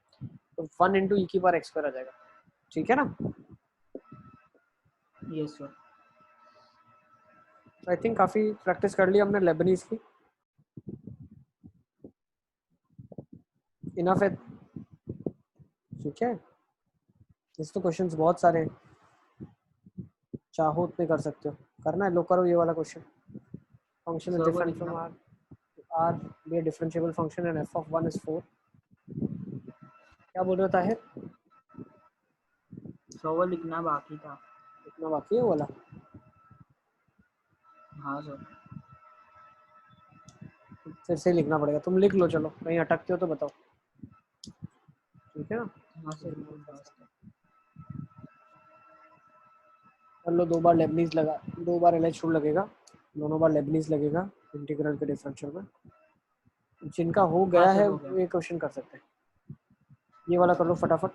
तो 1 इंटू ई की पावर एक्स स्क्वायर आ जाएगा। ठीक है ना? Yes sir. आई थिंक काफी प्रैक्टिस कर ली हमने लेबनीज की। इनफ है, ठीक है। इस तो क्वेश्चंस बहुत सारे हैं, चाहो उतने कर सकते हो। करना है लो करो ये वाला क्वेश्चन। फंक्शन इज सर वो डिफरेंट लिखना, from R be a differentiable function and F of 1 is 4। क्या बोल रहा था है? सर वो लिखना बाकी था। इतना बाकी है वो वाला? हाँ सर। फिर से लिखना पड़ेगा, तुम लिख लो, चलो कहीं अटकते हो तो बताओ, ठीक है ना? हाँ सर, वो फास्ट है। कर लो, 2 बार लेबनीज लगा, 2 बार एलएच रूल लगेगा, दोनों बार लेबनीज लगेगा इंटीग्रल के डिफरेंशियल में। जिनका हो हाँ गया सर है हो गया। वो ये क्वेश्चन कर सकते हैं। ये वाला कर लो फटाफट।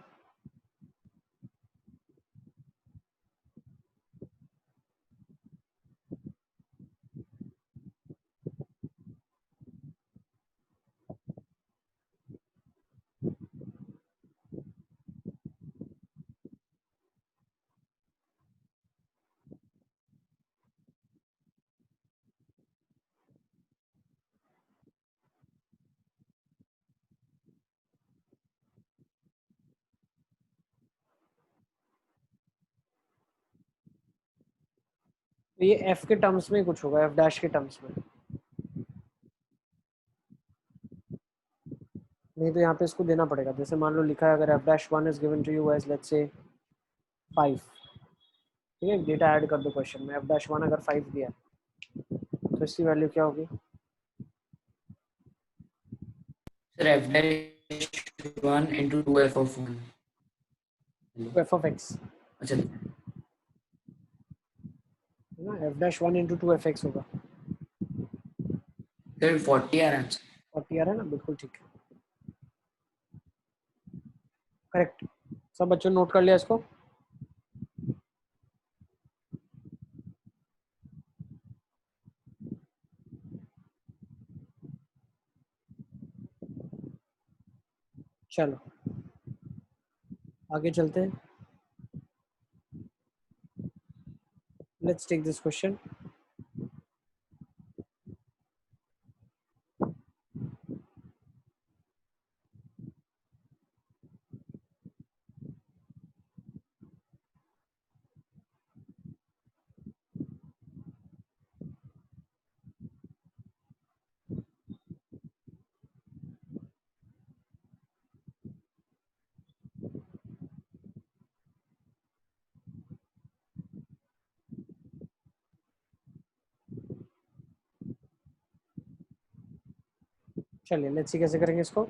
तो ये एफ के टर्म्स में कुछ होगा, एफ डैश के टर्म्स में, नहीं तो यहाँ पे इसको देना पड़ेगा। जैसे मान लो लिखा है अगर f dash 1 is given to you as let's say 5, ठीक है, डेटा ऐड कर दो क्वेश्चन में। एफ डैश 1 अगर 5 दिया है तो इसकी वैल्यू क्या होगी? Sir F dash 1 into 2 f of 1। F of x अच्छा है ना, F dash 1 into 2 F x होगा। सर 40 आ रहा है। और टी आर है ना, बिल्कुल ठीक है, करेक्ट। सब बच्चों नोट कर लिया इसको? चलो आगे चलते हैं। Let's take this question. चलिए लेट्स सी कैसे करेंगे इसको।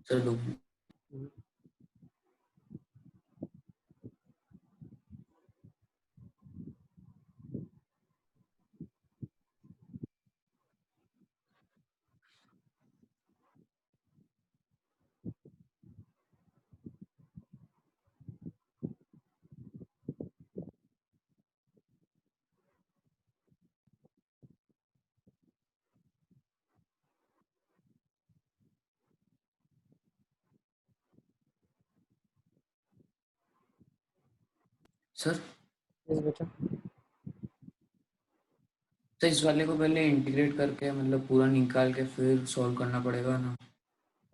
सर दो सर। यस बेटा। तो इस वाले को पहले इंटीग्रेट करके मतलब पूरा निकाल के फिर सॉल्व करना पड़ेगा ना।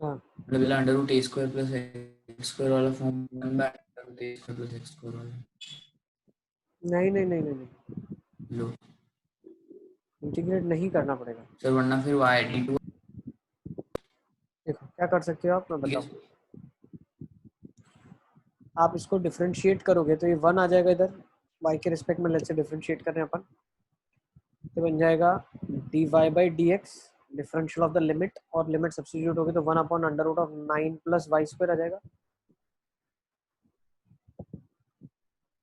हाँ मतलब पहले अंडर रूट ए स्क्वायर प्लस एक्स स्क्वायर वाला फॉर्म बन बैक अंडर रूट ए स्क्वायर प्लस एक्स स्क्वायर वाला। नहीं नहीं नहीं नहीं नहीं, लो इंटीग्रेट नहीं करना पड़ेगा। सर वरना फिर वाई डी टू क्या कर सकते हो आप, मैं ठीक है बताऊँ। आप इसको डिफरेंशिएट करोगे तो ये 1 आ जाएगा इधर, y के रिस्पेक्ट में लेट्स से डिफरेंशिएट कर रहे हैं अपन, तो बन जाएगा dy by d x differential of the limit, और लिमिट सब्स्टिट्यूट होगी तो 1 upon under root of 9 plus y square आ जाएगा।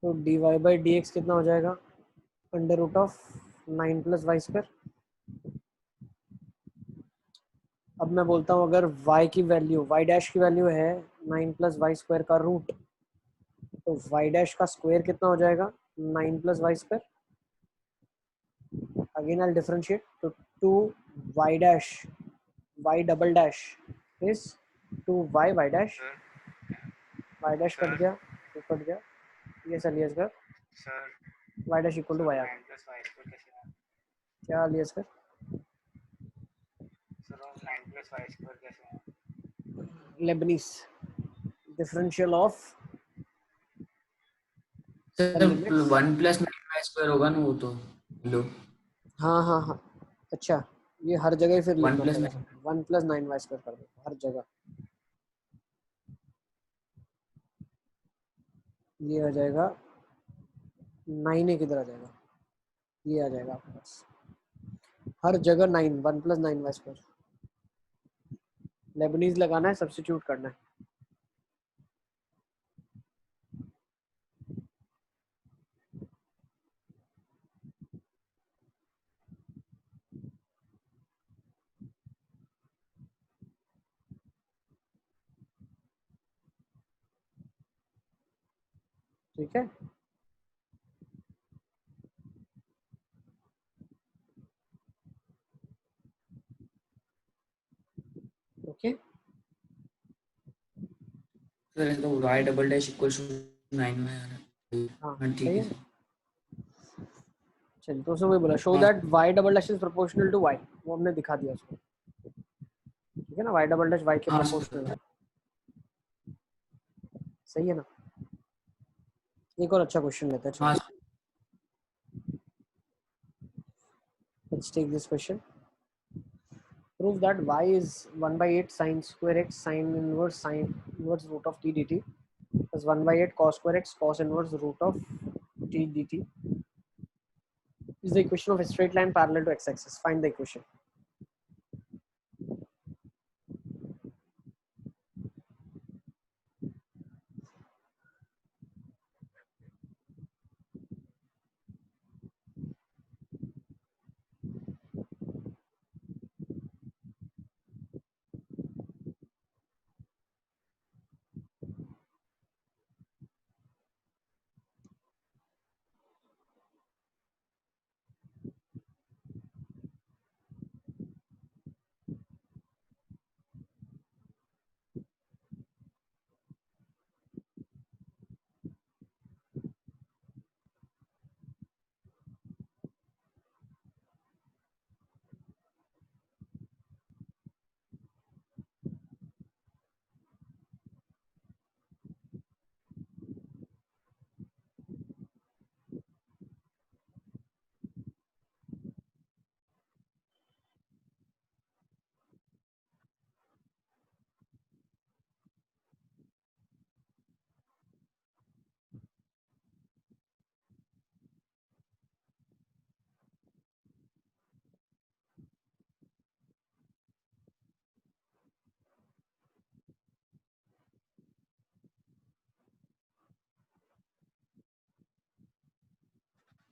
तो dy बाई डी एक्स कितना हो जाएगा, under root of 9 plus y square. अब मैं बोलता हूँ अगर y की वैल्यू, y डैश की वैल्यू है 9 प्लस वाई स्क्वायर का रूट, तो y डैश का स्क्वायर कितना हो जाएगा, 9 plus y square. Again I differentiate, तो 2y dash y double dash is 2y y dash, y dash cut गया, ये कट गया, ये चलिए इसका sir y dash equal to y आ गया। 9 प्लस वाई स्क्वायर कैसे आया? क्या लिया इसका, सर 9 प्लस वाई स्क्वायर कैसे आया? Lebanese differential of sir, limits. 1 plus 9 square होगा ना वो तो, लो हाँ हाँ हाँ, अच्छा ये हर जगह ही फिर 1 लिखना प्लस पड़ेगा, 1 प्लस 9 वाई स्क्वायर कर दो हर जगह, ये आ जाएगा 9 है, किधर आ जाएगा, ये आ जाएगा आपके पास हर जगह 9, 1 प्लस 9 वाई स्क्वायर। लेबनीज लगाना है, सब्स्टिट्यूट करना है। ठीक है, ओके सर इनका y double dash equals to 9 में आ रहा है। हाँ हाँ ठीक सही है है। सर। चलिए तो उसने वही बोला, शो हाँ that y double dash is proportional to y, वो हमने दिखा दिया उसको, ठीक है ना, y डबल डैश y के हाँ प्रोपोर्शनल है, सर। सही है ना। एक और अच्छा क्वेश्चन लेते हैं, हाँ चलो let's take this question. Prove that y is 1 by 8 sin square x sin inverse root of t dt plus 1 by 8 cos square x cos inverse root of t dt is the equation of a straight line parallel to x-axis. Find the equation.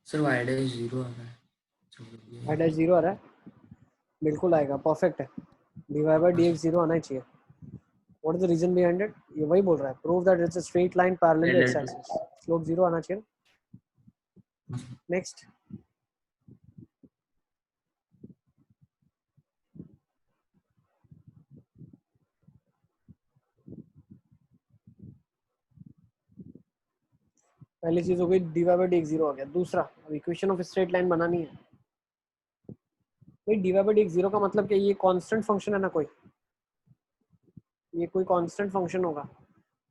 Sir y dash 0 आ रहा है। y dash 0 आ रहा है, बिल्कुल आएगा, perfect है। dy by dx 0 आना ही चाहिए। What is the reason behind it? ये वही बोल रहा है, prove that it's a straight line parallel to x-axis. Slope 0 आना चाहिए। Next. पहली चीज हो गई, dy by dx 0 आ गया। दूसरा, अब इक्वेशन ऑफ स्ट्रेट लाइन बनानी है। भाई dy by dx 0 का मतलब क्या, ये कांस्टेंट फंक्शन है ना कोई, ये कोई कांस्टेंट फंक्शन होगा,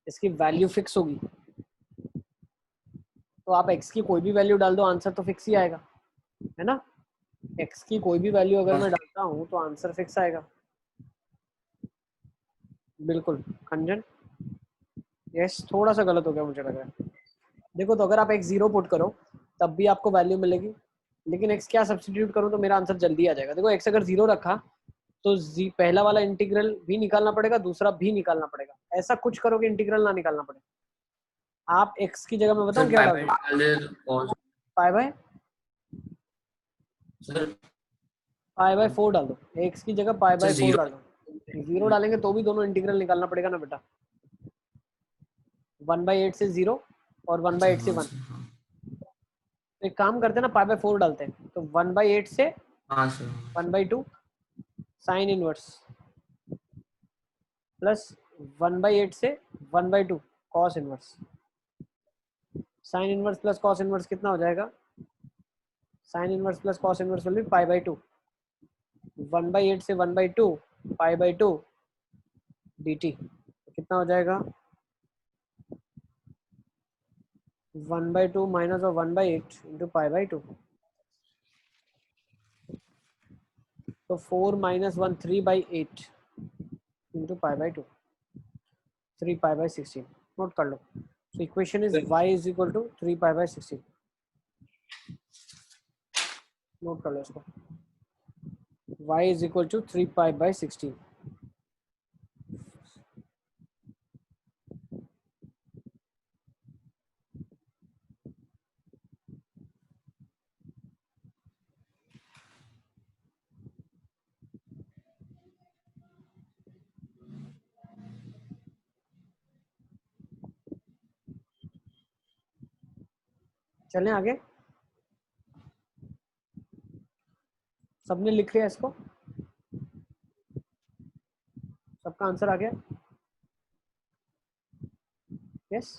इसकी वैल्यू फिक्स होगी, तो आप x की कोई भी वैल्यू डाल दो, आंसर तो फिक्स ही आएगा, है ना। x की कोई भी वैल्यू अगर मैं डालता हूँ तो आंसर फिक्स आएगा। बिल्कुल कंजन, यस थोड़ा सा गलत हो गया मुझे लग रहा है। देखो तो अगर आप x 0 पुट करो तब भी आपको वैल्यू मिलेगी, लेकिन x क्या सब्सटीट्यूट करूँ तो मेरा आंसर जल्दी आ जाएगा। देखो x अगर 0 रखा तो पहला वाला इंटीग्रल भी निकालना पड़ेगा, दूसरा भी निकालना पड़ेगा। ऐसा कुछ करो कि इंटीग्रल ना निकालना पड़े। आप x की जगह मैं बताऊं सर क्या पाई डाल बाई दो, डाल दे तो cos pi by sir pi by 4 डाल दो, x की जगह पाई बाय 4 0 डाल दो। 0 डालेंगे तो भी दोनों इंटीग्रल निकालना पड़ेगा ना बेटा। 1/8 से 0 और 1/8 से 1। सर हाँ तो एक काम करते हैं ना, पाई बाय 4 डालते हैं तो 1/8 से हाँ सर 1/2 साइन इनवर्स प्लस 1/8 से 1/2 cos inverse. Sine inverse plus cos inverse कितना हो जाएगा? Sine inverse plus cos inverse will be pi by 2। 1/8 से 1/2 पाई बाय 2 dt कितना हो जाएगा? 1/2 माइनस और 1/8 इंटू पाई बाय 2। तो 4 minus 1 3/8 into pi by 2, 3 pi by 16। Note कर लो। So equation is y is equal to 3 pi by 16। Note कर लो इसको, y is equal to 3 pi by 16। चलें आगे, सबने लिख लिया इसको? सबका आंसर आ गया? यस,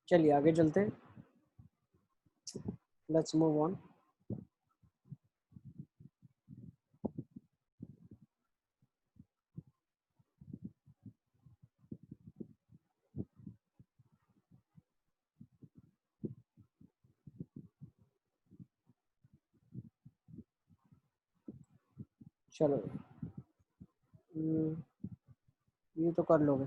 चलिए आगे चलते हैं। Let's move on. चलो ये तो कर लोगे।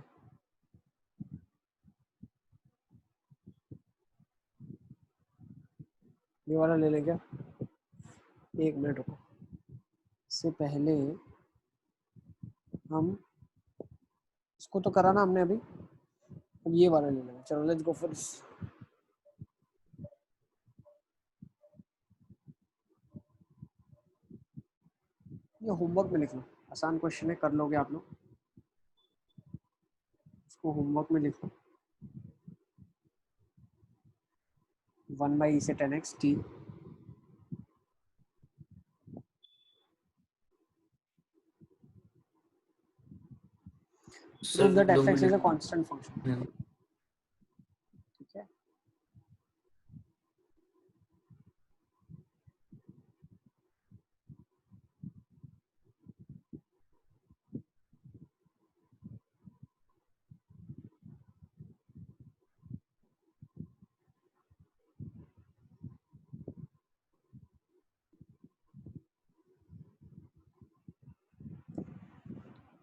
ये वाला ले लें क्या? एक मिनट रुको, इससे पहले हम इसको तो करा ना हमने अभी, अब ये वाला ले लेंगे। चलो लेट्स गो फॉर दिस। ये होमवर्क में लिख लो, आसान क्वेश्चन है, कर लोगे आप लोग। इसको होमवर्क में लिखो। 1/e से 10x t sir prove that दो fx is a minute constant function। ठीक है,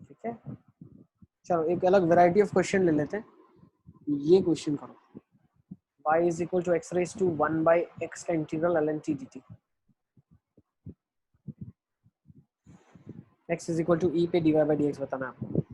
ठीक है। चलो एक अलग वैरायटी ऑफ क्वेश्चन ले लेते हैं। ये क्वेश्चन करो, y is equal to x raised to 1/x का integral ln t dt। x is equal to e पे dy by dx बताना है आपको।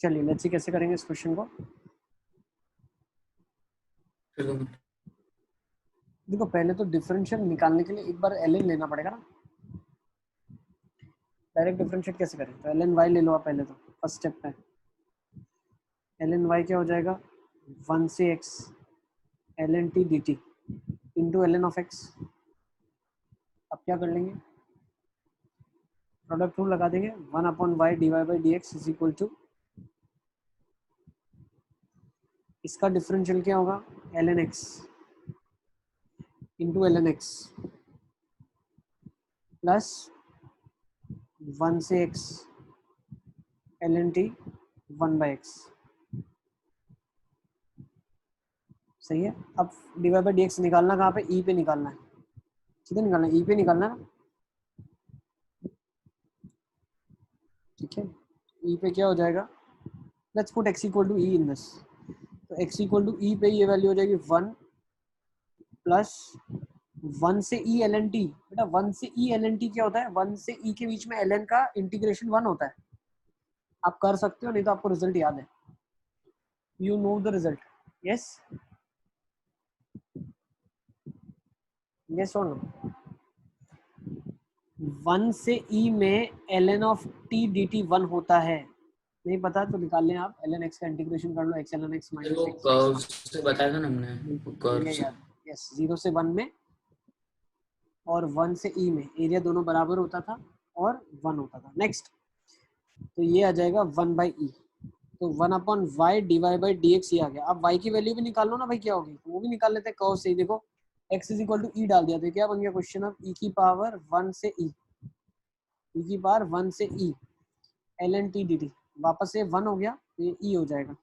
चलिए लेट्स सी कैसे करेंगे इस क्वेश्चन को। चलो देखो पहले तो डिफरेंशियल निकालने के लिए एक बार ln लेना पड़ेगा ना। डायरेक्ट डिफरेंशिएट कैसे करें, तो ln y ले लो आप पहले, तो फर्स्ट स्टेप पे ln y क्या हो जाएगा 1 से x ln t dt into ln of x। अब क्या कर लेंगे, प्रोडक्ट रूल लगा देंगे 1/y dy by dx is equal to, इसका डिफरेंशियल क्या होगा ln x into ln x plus 1 से x ln t 1 by x। सही है। अब dy by dx निकालना कहाँ पे, e पे निकालना है, किधर निकालना है, e पे निकालना है ना, ठीक है। e पे क्या हो जाएगा, let's put x equal to e in this, तो x इक्वल टू e पे ये वैल्यू हो जाएगी 1 प्लस 1 से e ln t। बेटा 1 से e ln t क्या होता है, 1 से e के बीच में ln का इंटीग्रेशन 1 होता है। आप कर सकते हो, नहीं तो आपको रिजल्ट याद है, you know the result, yes yes और नो। 1 से e में ln ऑफ t dt 1 होता है, नहीं पता तो निकाल लें आप, ln x का इंटीग्रेशन कर लो, x ln x वो माइनस कर्व से बताया था ना हमने, वो कर्व ये से। यार, यस 0 से 1 में और 1 से e में एरिया दोनों बराबर होता था और 1 होता था। नेक्स्ट, तो ये आ जाएगा 1 बाई ई, तो 1/y डिवाइड बाई dx ये आ गया। अब y की वैल्यू भी निकाल लो ना भाई, क्या होगी तो वो भी निकाल लेते हैं कर्व से ही। देखो x इज इक्वल टू ई डाल दिया तो क्या बन गया क्वेश्चन, अब e की पावर 1 से e, e की पावर 1 से e ln t dt, वापस से 1 हो गया तो ये e हो जाएगा,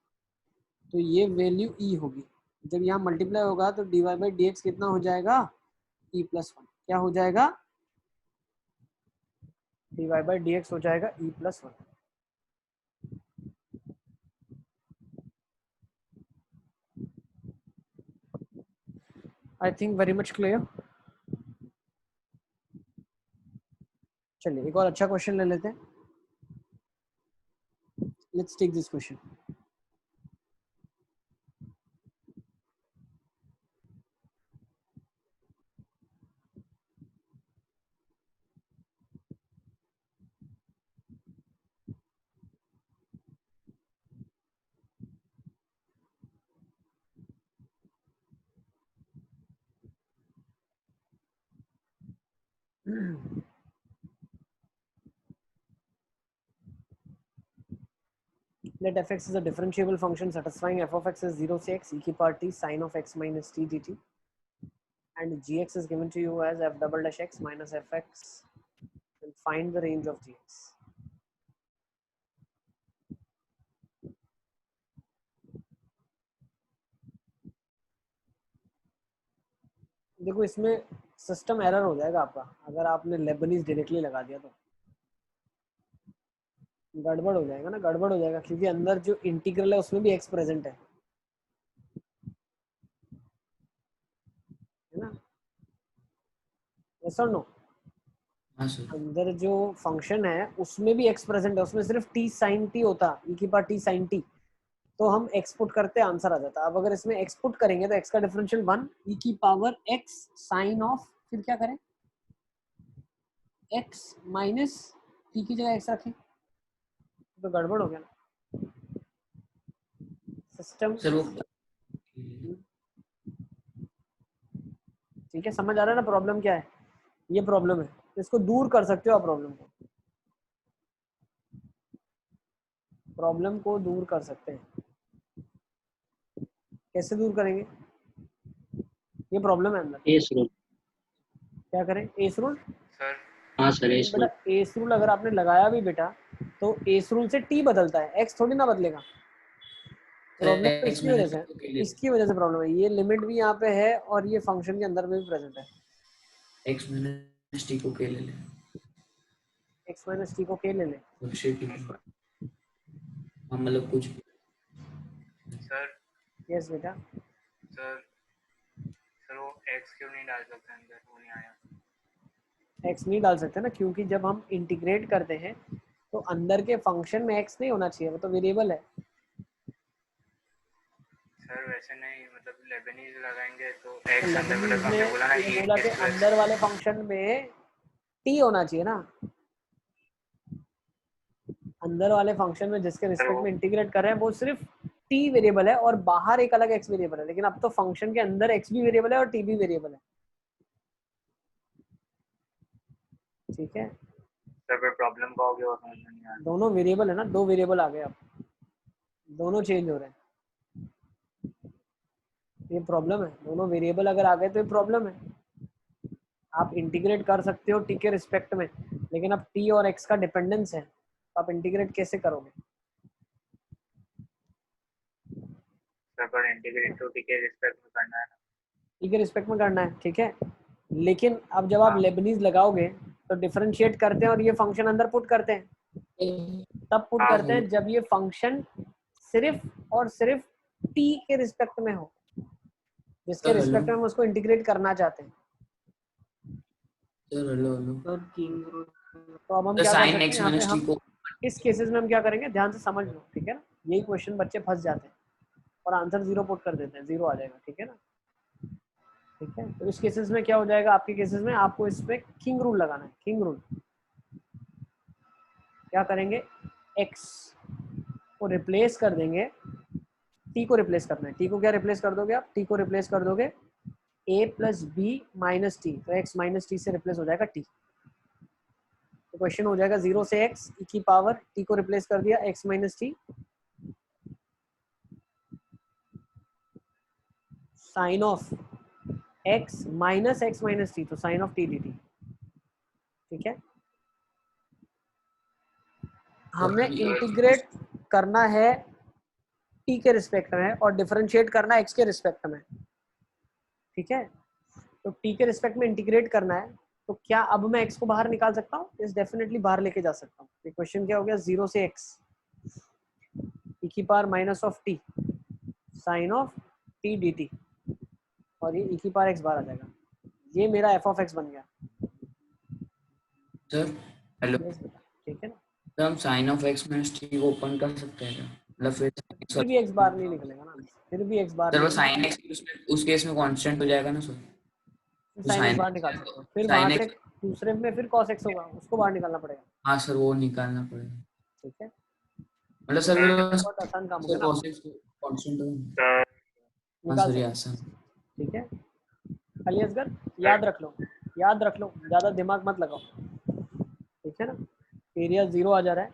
तो ये वैल्यू e होगी। जब यहाँ मल्टीप्लाई होगा तो dy बाई dx कितना हो जाएगा, e प्लस 1। क्या हो जाएगा, dy बाई dx हो जाएगा e plus 1। I think very much clear. चलिए एक और अच्छा क्वेश्चन ले लेते हैं, let's take this question. Let f(x) is a differentiable function satisfying f of x is 0 से x e की power t sin of x minus t dt, and gx is given to you as f double dash x minus fx, and find the range of gx। देखो इसमें system error हो जाएगा आपका, अगर आपने Lebanese directly लगा दिया तो गड़बड़ हो जाएगा ना, गड़बड़ हो जाएगा, क्योंकि अंदर जो इंटीग्रल है उसमें भी x प्रेजेंट है ना, यस और नो। हाँ सर। अंदर जो फंक्शन है उसमें भी x प्रेजेंट है, उसमें सिर्फ t sin t होता, e की पावर t sin t, तो हम एक्सपुट करते आंसर आ जाता। अब अगर इसमें एक्सपुट करेंगे तो x का डिफरेंशियल 1 e की पावर x साइन ऑफ, फिर क्या करें, x माइनस t की जगह x रखें, तो गड़बड़ हो गया ना सिस्टम। सर वो ठीक है, समझ आ रहा है ना प्रॉब्लम क्या है, ये प्रॉब्लम है, इसको दूर कर सकते हो आप, प्रॉब्लम को दूर कर सकते हैं। कैसे दूर करेंगे, ये प्रॉब्लम है अंदर, एस रूल। क्या करें, एस रूल। सर हाँ सर एस बेटा रूल। एस रूल अगर आपने लगाया भी बेटा, तो एस रूल से टी बदलता है, एक्स थोड़ी ना बदलेगा। प्रॉब्लम x इसकी वजह माइनस से, के लिए इसकी वजह से प्रॉब्लम है, ये लिमिट भी यहाँ पे है और ये फंक्शन के अंदर में भी प्रेजेंट है। x माइनस t को के ले ले, एक्स माइनस टी को के ले ले, वर्कशीट की हम मतलब कुछ सर यस बेटा। सर सर वो एक्स क्यों नहीं डाल सकते अंदर, वो नहीं आया। एक्स नहीं डाल सकते ना, क्योंकि जब हम इंटीग्रेट करते हैं तो अंदर के फंक्शन में x नहीं होना चाहिए, वो तो वेरिएबल है। सर वैसे नहीं, मतलब लेबनीज लगाएंगे तो x अंदर, लेबनीज मतलब हमने में बोला ना ये e बोला कि is to x। अंदर वाले फंक्शन में t होना चाहिए ना, अंदर वाले फंक्शन में जिसके रिस्पेक्ट में इंटीग्रेट कर रहे हैं वो सिर्फ t वेरिएबल है और बाहर एक अलग x वेरिएबल है, लेकिन अब तो फंक्शन के अंदर x भी वेरिएबल है और t भी वेरिएबल है। ठीक है, सर फिर प्रॉब्लम का हो गया, वो समझ में नहीं आ रहा। दोनों वेरिएबल है ना, दो वेरिएबल आ गए, अब दोनों चेंज हो रहे हैं, ये प्रॉब्लम है। दोनों वेरिएबल अगर आ गए तो ये प्रॉब्लम है। आप इंटीग्रेट कर सकते हो t के रिस्पेक्ट में, लेकिन अब t और x का डिपेंडेंस है, तो आप इंटीग्रेट कैसे करोगे? सर पर इंटीग्रेट तो t के रिस्पेक्ट में करना है ना। t के रिस्पेक्ट में करना है, ठीक है, लेकिन अब जब आप लेबनीज लगाओगे तो डिफरेंशिएट करते हैं और ये फंक्शन अंदर पुट करते हैं, तब पुट करते हैं जब ये फंक्शन सिर्फ और सिर्फ t के रिस्पेक्ट में हो, जिसके रिस्पेक्ट में हम उसको इंटीग्रेट करना चाहते हैं। Sir king rule. तो अब हम क्या कर सकते हैं यहाँ पे, हम को इस केसेस में हम क्या करेंगे, ध्यान से समझ लो, ठीक है ना, यही क्वेश्चन बच्चे फंस जाते हैं और आंसर 0 पुट कर देते हैं, 0 आ जाएगा, ठीक है ना। ठीक है, तो इस केसेस में क्या हो जाएगा, आपके केसेस में आपको इस पे किंग रूल लगाना है। किंग रूल क्या करेंगे, x को रिप्लेस कर देंगे, t को रिप्लेस करना है। t को क्या रिप्लेस कर दोगे आप, t को रिप्लेस कर दोगे a plus b minus t, तो x माइनस टी से रिप्लेस हो जाएगा t। तो क्वेश्चन हो जाएगा 0 से x e की पावर t को रिप्लेस कर दिया x minus t sine of x minus t, तो साइन ऑफ t dt। ठीक है, हमें इंटीग्रेट करना है t के रिस्पेक्ट में और डिफरेंशिएट करना है x के रिस्पेक्ट में। ठीक है, तो t के रिस्पेक्ट में इंटीग्रेट करना है, तो क्या अब मैं x को बाहर निकाल सकता हूँ? इस डेफिनेटली बाहर लेके जा सकता हूँ। ये क्वेश्चन क्या हो गया, 0 से x e की power minus of t sine of t dt, और ये e की पावर x बाहर आ जाएगा, ये मेरा f ऑफ x बन गया। सर हेलो, ठीक है ना, तो हम sine of x minus t को ओपन कर सकते हैं क्या? मतलब फिर भी x बाहर नहीं निकलेगा ना, फिर भी x बाहर सर वो नहीं साइन एक्स उस केस में कांस्टेंट हो जाएगा ना सर? तो साइन x साइन बाहर निकाल सकते हो, फिर साइन वहां से एक्स, दूसरे में फिर cos x होगा, उसको बाहर निकालना पड़ेगा। हाँ सर वो निकालना पड़ेगा। ठीक है, मतलब सर बहुत आसान काम हो गया सर ना, cos x कांस्टेंट हो, हाँ निकाल सर ये सकते आसान। हो। ठीक है, अली असगर याद रख लो, याद रख लो, ज्यादा दिमाग मत लगाओ। ठीक है ना, एरिया 0 आ जा रहा है।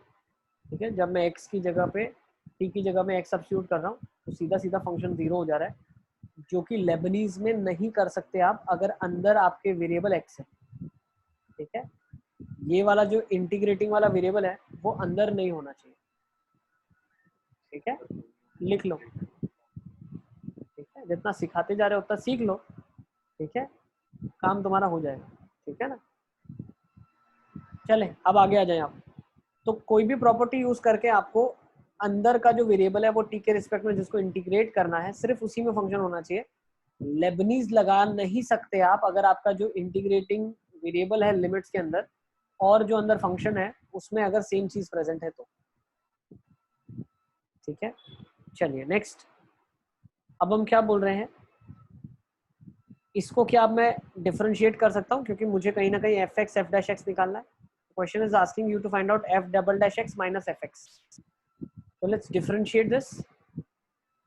ठीक है, जब मैं x की जगह पे t की जगह में x सब्स्टिट्यूट कर रहा हूँ तो सीधा सीधा फंक्शन 0 हो जा रहा है, जो कि लेबनीज में नहीं कर सकते आप अगर अंदर आपके वेरिएबल x है। ठीक है, ये वाला जो इंटीग्रेटिंग वाला वेरिएबल है वो अंदर नहीं होना चाहिए। ठीक है, लिख लो। ठीक है, जितना सिखाते जा रहे हो उतना सीख लो। ठीक है, काम तुम्हारा हो जाएगा। ठीक है ना, चले अब आगे आ जाए आप। तो कोई भी प्रॉपर्टी यूज करके आपको अंदर का जो वेरिएबल है वो t के रिस्पेक्ट में जिसको इंटीग्रेट करना है, सिर्फ उसी में फंक्शन होना चाहिए। लेबनीज लगा नहीं सकते आप अगर आपका जो इंटीग्रेटिंग वेरिएबल है लिमिट्स के अंदर और जो अंदर फंक्शन है उसमें अगर सेम चीज प्रेजेंट है तो। ठीक है, चलिए नेक्स्ट। अब हम क्या बोल रहे हैं, इसको क्या अब मैं डिफरेंशिएट कर सकता हूँ, क्योंकि मुझे कहीं ना कहीं f x f dash x निकालना है। Question is asking you to find out f double dash x minus f x. तो let's differentiate this.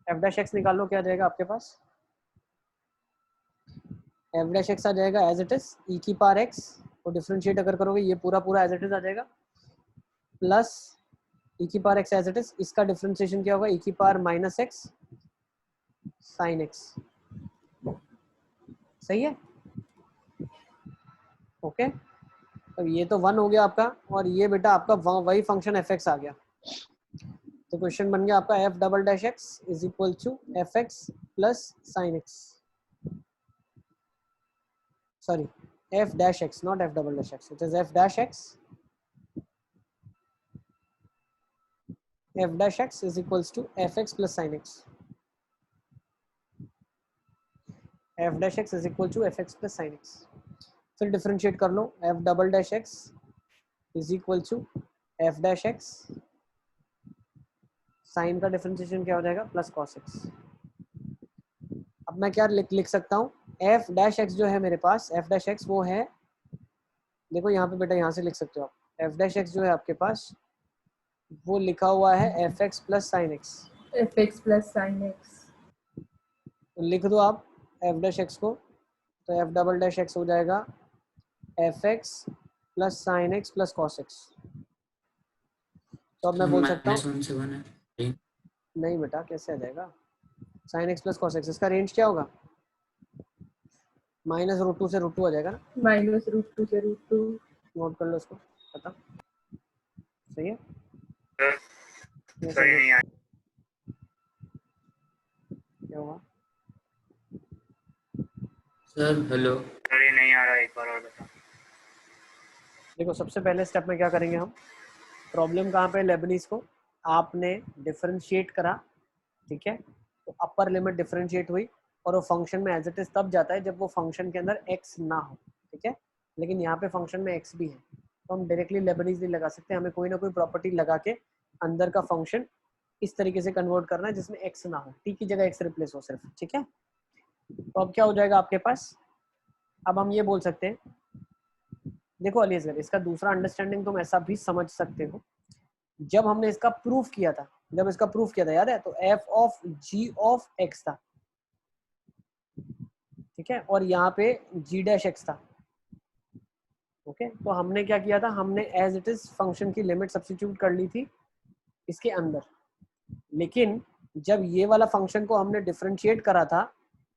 F dash x निकाल लो, क्या जाएगा आपके पास, एफ डैश एक्स आ जाएगा एज इट इज ई की पावर एक्स को डिफरेंशिएट अगर करोगे ये पूरा पूरा एज इट इज आ जाएगा, प्लस ई की power x as it is, इसका डिफरेंशिएशन क्या होगा, ई की power minus x sine x. सही है, ओके। तो ये तो 1 हो गया आपका, और ये बेटा आपका वही फंक्शन एफ एक्स आ गया। तो क्वेश्चन बन गया आपका f double dash x is equal to f x plus sine x, sorry f dash x, not f double dash x, it is f dash x, f dash x is equals to f x plus sine x, f dash x is equal to f x plus sine x. फिर differentiate कर लो, f double dash x is equal to f dash x, sine का differentiation क्या हो जाएगा plus cos x. अब मैं क्या लिख सकता हूँ, एफ डैश एक्स जो है मेरे पास, एफ डैश एक्स वो है, देखो यहाँ पे बेटा यहाँ से लिख सकते हो आप, एफ डैश एक्स जो है आपके पास वो लिखा हुआ है F x plus sine x. F x plus sine x लिख दो आप एफ डैश एक्स को, तो एफ डबल डैश एक्स हो जाएगा F x plus sine x plus cos x. तो अब मैं बोल सकता हूँ, -1 से 1 है। नहीं बेटा कैसे आ जाएगा, sine x plus cos x, इसका रेंज क्या होगा, -√2 से √2 आ जाएगा ना, -√2 से √2। नोट कर लो इसको, पता सही है। सर सही नहीं आया क्या हुआ सर हेलो। सर, ये नहीं आ रहा, एक बार और बताओ। देखो सबसे पहले स्टेप में क्या करेंगे हम, प्रॉब्लम कहाँ पे, लेबनीज को आपने डिफरेंशिएट करा, ठीक है, तो अपर लिमिट डिफरेंशिएट हुई और वो फंक्शन में एज इट इज तब जाता है जब वो फंक्शन के अंदर एक्स ना हो, ठीक है, लेकिन यहाँ पे फंक्शन में एक्स भी है, तो हम डायरेक्टली लेबनीज नहीं लगा सकते, हमें कोई ना कोई प्रॉपर्टी लगा के अंदर का फंक्शन इस तरीके से कन्वर्ट करना है जिसमें एक्स ना हो, टी की जगह एक्स रिप्लेस हो सिर्फ, ठीक है। तो अब क्या हो जाएगा आपके पास, अब हम ये बोल सकते हैं, देखो अलीसगर इसका दूसरा अंडरस्टैंडिंग तुम ऐसा भी समझ सकते हो, जब हमने इसका प्रूफ किया था, जब इसका प्रूफ किया था याद है, तो f of g of x था, ठीक है, और यहाँ पे जी डैश एक्स था, ओके। तो हमने क्या किया था, हमने एज इट इज फंक्शन की लिमिट सब्स्टिट्यूट कर ली थी इसके अंदर, लेकिन जब ये वाला फंक्शन को हमने डिफरेंशिएट करा था,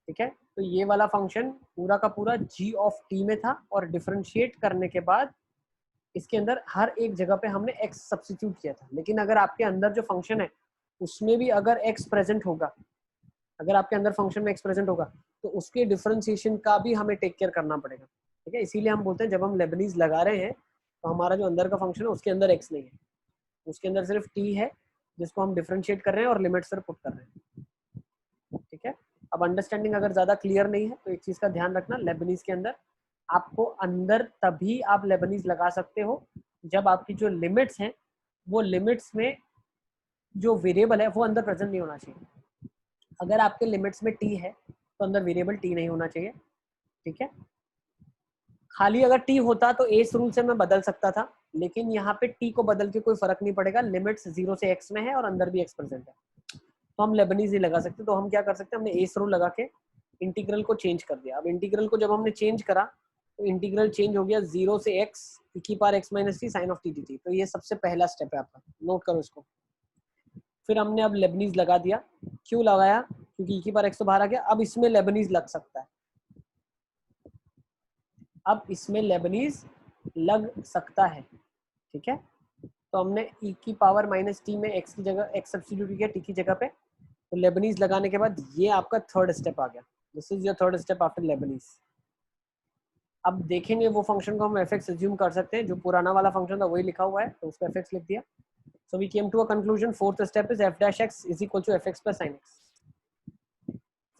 ठीक है, तो ये वाला फंक्शन पूरा का पूरा जी ऑफ टी में था, और डिफरेंशिएट करने के बाद इसके अंदर हर एक जगह पे हमने x सब्स्टिट्यूट किया था, लेकिन अगर आपके अंदर जो फंक्शन है उसमें भी अगर x प्रेजेंट होगा, अगर आपके अंदर फंक्शन में x प्रेजेंट होगा तो उसके डिफरेंशिएशन का भी हमें टेक केयर करना पड़ेगा, ठीक है। इसीलिए हम बोलते हैं जब हम लेबनीज लगा रहे हैं तो हमारा जो अंदर का फंक्शन है उसके अंदर x नहीं है, उसके अंदर सिर्फ t है जिसको हम डिफरेंशिएट कर रहे हैं और लिमिट्स पर पुट कर रहे हैं, ठीक है। अब अंडरस्टैंडिंग अगर ज्यादा क्लियर नहीं है तो एक चीज का ध्यान रखना, लेबनीज के अंदर आपको अंदर तभी आप लेबनीज लगा सकते हो जब आपकी जो लिमिट्स हैं वो लिमिट्स में जो वेरिएबल है वो अंदर प्रेजेंट नहीं होना चाहिए। अगर आपके लिमिट्स में टी है तो अंदर वेरिएबल टी नहीं होना चाहिए, ठीक है। खाली अगर टी होता तो एस रूल से मैं बदल सकता था, लेकिन यहाँ पे टी को बदल के कोई फर्क नहीं पड़ेगा, लिमिट्स 0 से x में है और अंदर भी x प्रेजेंट है, तो हम लेबनीज नहीं लगा सकते। तो हम क्या कर सकते हैं, हमने एस रूल लगा के इंटीग्रल को चेंज कर दिया। अब इंटीग्रल को जब हमने चेंज करा तो इंटीग्रल चेंज हो गया 0 से x e की power x minus t sine of t dt। तो ये सबसे पहला स्टेप है आपका, नोट करो इसको। फिर हमने अब लेबनीज लगा दिया, क्यों लगाया, क्योंकि e की पावर x तो बाहर आ गया, अब इसमें लेबनीज लग सकता है, अब इसमें लेबनीज लग सकता है, ठीक है। तो हमने e की पावर माइनस टी में x की जगह x सब्स्टिट्यूट किया टी की जगह पे, तो लेबनीज लगाने के बाद ये आपका थर्ड स्टेप आ गया, this is your third step after Lebanese. अब देखेंगे वो फंक्शन को हम fx एज्यूम कर सकते हैं, जो पुराना वाला फंक्शन था वही लिखा हुआ है, तो उसको fx लिख दिया। So we came to a conclusion, fourth step is f dash x is equal to fx plus sin x।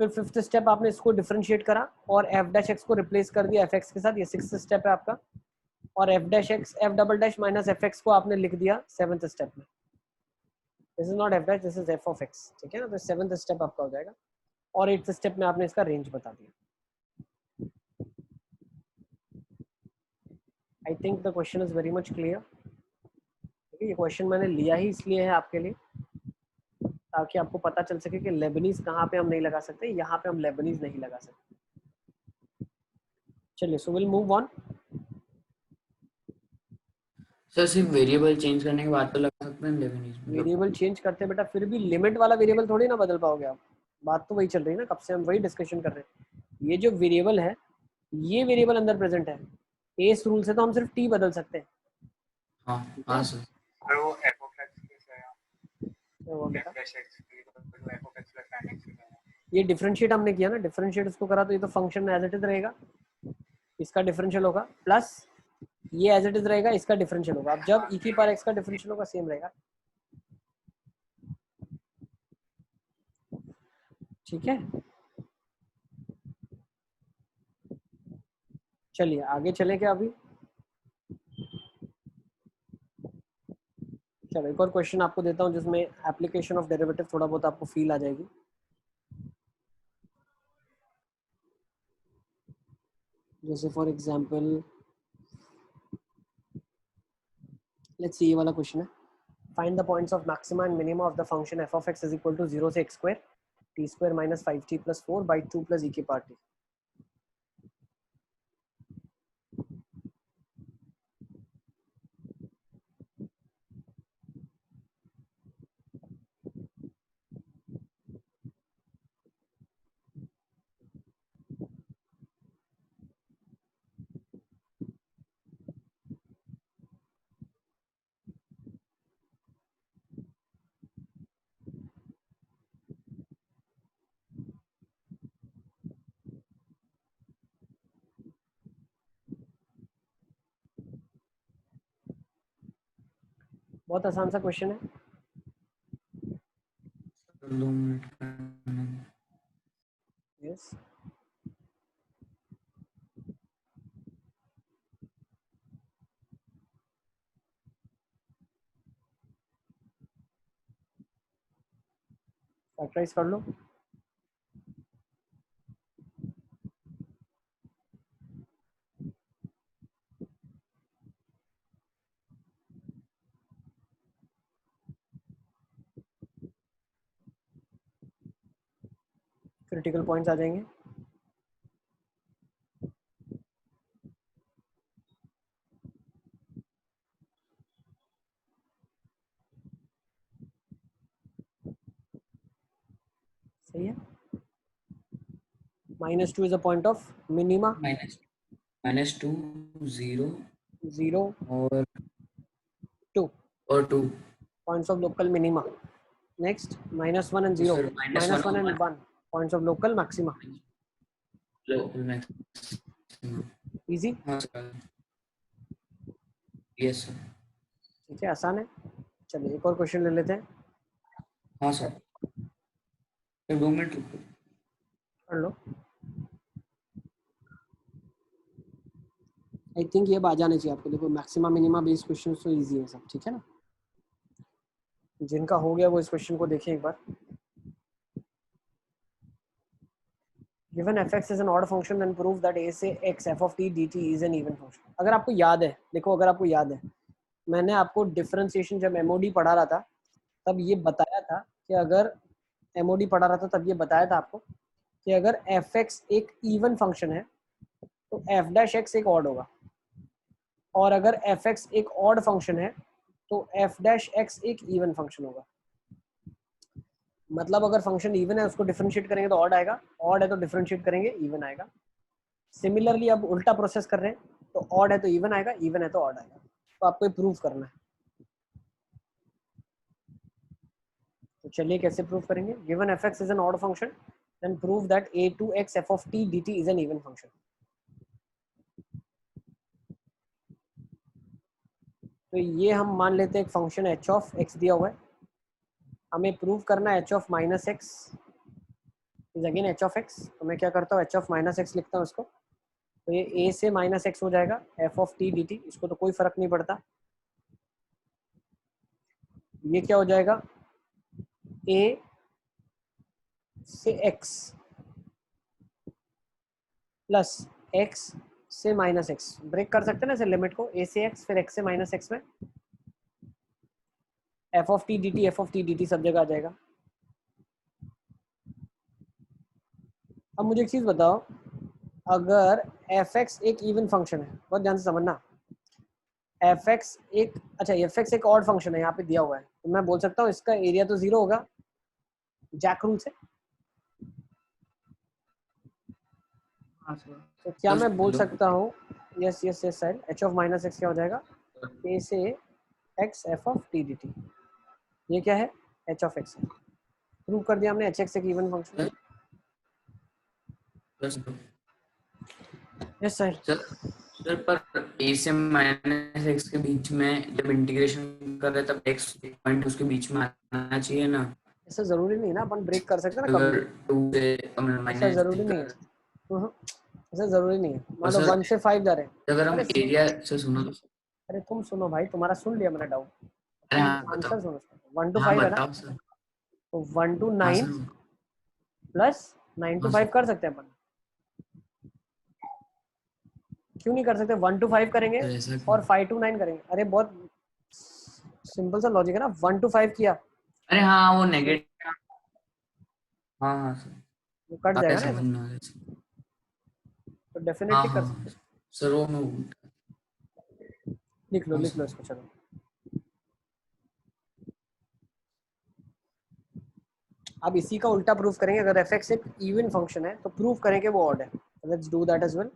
फिर फिफ्थ स्टेप आपने इसको डिफरेंशिएट करा और f डैश x को रिप्लेस कर दिया fx के साथ, ये सिक्स्थ स्टेप है आपका, और f dash x f double dash minus fx को आपने लिख दिया सेवंथ स्टेप में। This is not f dash, this is f of x, ठीक है ना। तो सेवंथ स्टेप आपका हो जाएगा, और एट्थ स्टेप में आपने इसका रेंज बता दिया। I think the question is very much clear. ये क्वेश्चन मैंने लिया ही इसलिए है आपके लिए, ताकि आपको पता चल सके कि लेबनीज कहाँ पे हम नहीं लगा सकते, यहाँ पे हम लेबनीज नहीं लगा सकते। चलिए, so will move on. Sir सिर्फ वेरिएबल चेंज करने के बाद तो लगा सकते हैं लेबनीज, वेरिएबल चेंज करते बेटा फिर भी लिमिट वाला वेरिएबल थोड़ी ना बदल पाओगे आप, बात तो वही चल रही है ना, कब से हम वही डिस्कशन कर रहे हैं। ये जो वेरिएबल है, ये वेरिएबल अंदर प्रेजेंट है, एस रूल से तो हम सिर्फ टी बदल सकते हैं। हाँ हाँ सर। सर वो f of x कैसे आया? तो वो बेटा f dash x f of x plus sin x कैसे आया? ये डिफरेंशिएट हमने किया ना, डिफरेंशिएट इसको करा तो ये तो फंक्शन एज इट इज रहेगा, इसका डिफरेंशियल होगा, प्लस ये एज इट इज रहेगा, इसका डिफरेंशियल होगा। अब जब e की पावर x का डिफरेंशियल होगा सेम रहेगा, ठीक है। चलिए आगे चलें क्या अभी। चलो एक और क्वेश्चन आपको देता हूँ जिसमें एप्लीकेशन ऑफ डेरिवेटिव थोड़ा बहुत आपको फील आ जाएगी। जैसे फॉर एग्जांपल लेट्स सी ये वाला क्वेश्चन है, find the points of maxima and minima of the function f of x is equal to 0 से x square t square minus 5t plus 4 by 2 plus e की power t। बहुत आसान सा question है। 2 minute का। Yes factorise कर लो। Critical points आ जाएंगे। सही है। -2 is a point of minima, -2 0 0 और 2 2 points of local minima. Next -1 and 0, sir -1 and 1 points of local maxima. Local maxima. Easy, हाँ सर, यस सर। ठीक है, आसान है। चलिए एक और क्वेश्चन ले लेते हैं। हाँ सर, 2 मिनट रुको। कर लो। आई थिंक ये अब आ जाने चाहिए आपको। देखो मैक्सिमा मिनिमा बेस्ड क्वेश्चन तो इजी है सब, ठीक है ना। जिनका हो गया वो इस क्वेश्चन को देखें एक बार। Given f(x) is an odd function, then prove that a से x f of t dt is an even function. अगर आपको याद है, देखो अगर आपको याद है, मैंने आपको डिफरेंशिएशन जब MOD पढ़ा रहा था तब ये बताया था कि अगर MOD पढ़ा रहा था तब ये बताया था आपको कि अगर f(x) एक इवन फंक्शन है तो f'(x) एक ऑड होगा, और अगर f(x) एक ऑड फंक्शन है तो f'(x) एक इवन फंक्शन होगा। मतलब अगर फंक्शन इवन है उसको डिफरेंशिएट करेंगे तो ऑड आएगा, ऑड है तो डिफरेंशिएट करेंगे इवन आएगा। सिमिलरली अब उल्टा प्रोसेस कर रहे हैं, तो ऑड है तो इवन आएगा, इवन है तो ऑड आएगा। तो आपको ये प्रूव करना है। तो चलिए कैसे प्रूव करेंगे। Given f(x) is an odd function, then prove that a2x f of t dt is an even function. तो ये हम मान लेते हैं एक फंक्शन h of x दिया हुआ है, हमें प्रूव करना है h of -x is again h of x। तो मैं क्या करता हूँ, h of -x लिखता हूँ इसको। तो ये a से -x हो जाएगा f of t dt, इसको तो कोई फर्क नहीं पड़ता। ये क्या हो जाएगा, a से x प्लस x से -x। ब्रेक कर सकते हैं ना इसे लिमिट को, a से x फिर x से -x में f of t dt सब जगह आ जाएगा। अब मुझे एक चीज बताओ, अगर f(x) एक इवन फंक्शन है, बहुत ध्यान से समझना, f(x) एक f(x) एक ऑड फंक्शन है, यहाँ पे दिया हुआ है, तो मैं बोल सकता हूँ इसका एरिया तो 0 होगा जैक रूल से। हाँ सर। तो क्या मैं बोल सकता हूँ, yes yes yes sir, h of -x क्या हो जाएगा, a से x f of t dt। ये क्या है, h of x। प्रूव कर दिया हमने h(x) एक इवन फंक्शन है। Yes sir. सर पर a से -x के बीच में जब इंटीग्रेशन कर रहे तब x पॉइंट उसके बीच में आना चाहिए ना। ऐसा जरूरी नहीं ना, अपन ब्रेक कर सकते हैं ना अगर कभी। 2 से ऐसा जरूरी नहीं है, ऐसा जरूरी नहीं है। मान लो 1 से 5 जा रहे हैं। अगर हम अरे एरिया से सुनो तो अरे तुम सुनो भाई, तुम्हारा सुन लिया मैंने डाउट, अरे हाँ आंसर बताओ। सुनो, 1 to हाँ 5 है ना, बताओ सर। तो 1 to हाँ 9 सर। प्लस 9 to हाँ 5 सर। कर सकते हैं अपन, क्यों नहीं कर सकते? 1 to 5 करेंगे सर ऐसा और क्यों? 5 to 9 करेंगे। अरे बहुत सिंपल सा लॉजिक है ना, 1 to 5 किया अरे हाँ वो तो नेगेटिव। हाँ हाँ सर। वो कट हाँ जाएगा ना समझ ऐसे, में आ गया सर। तो हाँ डेफिनेटली कर हाँ सकते हैं। सर वो मैं। हाँ लिख लो सर। इसको, चलो। अब इसी का उल्टा प्रूफ करेंगे, अगर एफ एक्स एक इवन फंक्शन है तो प्रूफ करेंगे वो ऑड है। Let's do that as well.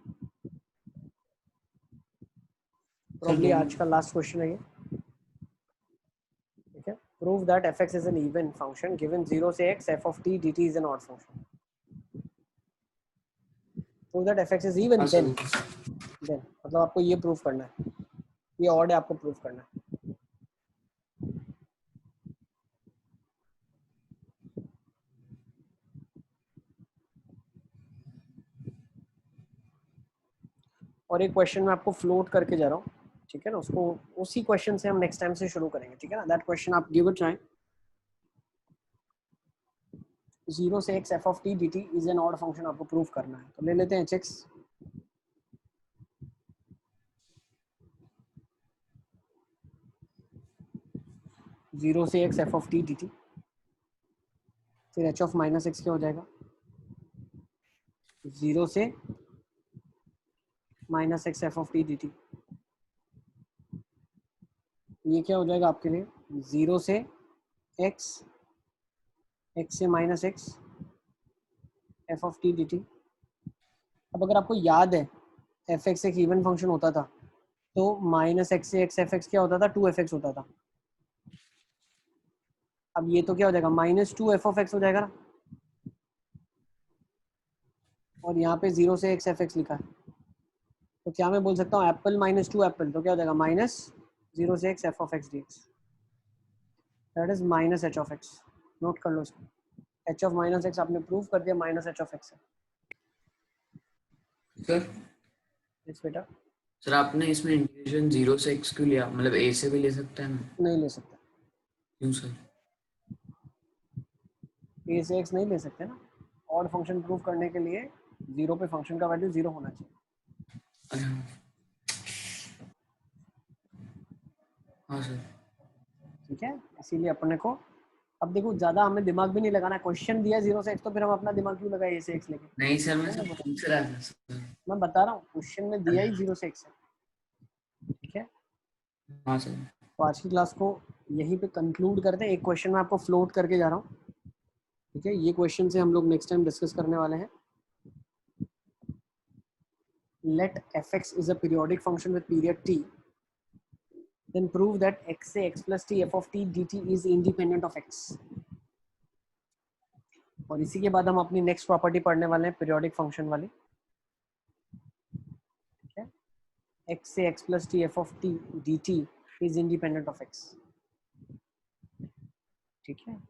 Sir probably आज का लास्ट क्वेश्चन है ये, ठीक है। Prove that f x is an even function given 0 से x f of t dt is an odd function. Prove that f x is even, हाँ then sir. मतलब आपको ये प्रूफ करना है, ये ऑड है, आपको प्रूफ करना है। और एक क्वेश्चन मैं आपको फ्लोट करके जा रहा हूँ, ठीक है ना, उसको उसी क्वेश्चन से हम नेक्स्ट टाइम से शुरू करेंगे, ठीक है ना। दैट क्वेश्चन आप गिव इट ट्राई। 0 से x f of t dt is an odd function, आपको प्रूफ करना है। तो ले लेते हैं hx, जीरो से x f of t dt, फिर h of माइनस x क्या हो जाएगा, 0 से minus x f of t dt, ये क्या हो जाएगा आपके लिए, 0 से x, x से minus x f of t dt। अब अगर आपको याद है एफ एक्स एक इवन फंक्शन होता था, तो माइनस एक्स से एक्स एफ एक्स क्या होता था, 2f(x) होता था। अब ये तो क्या हो जाएगा, -2f(x) हो जाएगा ना, और यहाँ पे 0 से x f(x) लिखा है, तो क्या मैं बोल सकता हूँ एप्पल -2 एप्पल, तो क्या हो जाएगा -0 से x f of x dx, that is -h(x). Note कर लो इसको, h of -x आपने प्रूव कर दिया -h(x) है। सर यस बेटा। सर आपने इसमें इंटीग्रेशन 0 से x क्यों लिया? मतलब a से भी ले सकते हैं ना? नहीं ले सकते, क्यों सर? a से x नहीं ले सकते ना, ऑड फंक्शन प्रूव करने के लिए 0 पे फंक्शन का वैल्यू 0 होना चाहिए। अरे हाँ। हाँ सर। ठीक है, इसीलिए अपने को, अब देखो ज्यादा हमें दिमाग भी नहीं लगाना, क्वेश्चन दिया 0 से x, तो फिर हम अपना दिमाग क्यों लगाए a से x लेके। नहीं सर मैं सब पूछ रहा था सर। मैं बता रहा हूँ क्वेश्चन में दिया ही 0 से x है, ठीक है। हाँ सर। तो आज की क्लास को यहीं पे कंक्लूड करते हैं। एक क्वेश्चन मैं आपको फ्लोट करके जा रहा हूँ, ठीक है। ये क्वेश्चन से हम लोग नेक्स्ट टाइम डिस्कस करने वाले हैं। लेट f(x) is a periodic function with period t, then prove that x से x plus t f of t dt is independent of x। और इसी के बाद हम अपनी नेक्स्ट प्रॉपर्टी पढ़ने वाले हैं पीरियोडिक फंक्शन वाली, ठीक है। x से x plus t f of t dt is independent of x, ठीक है।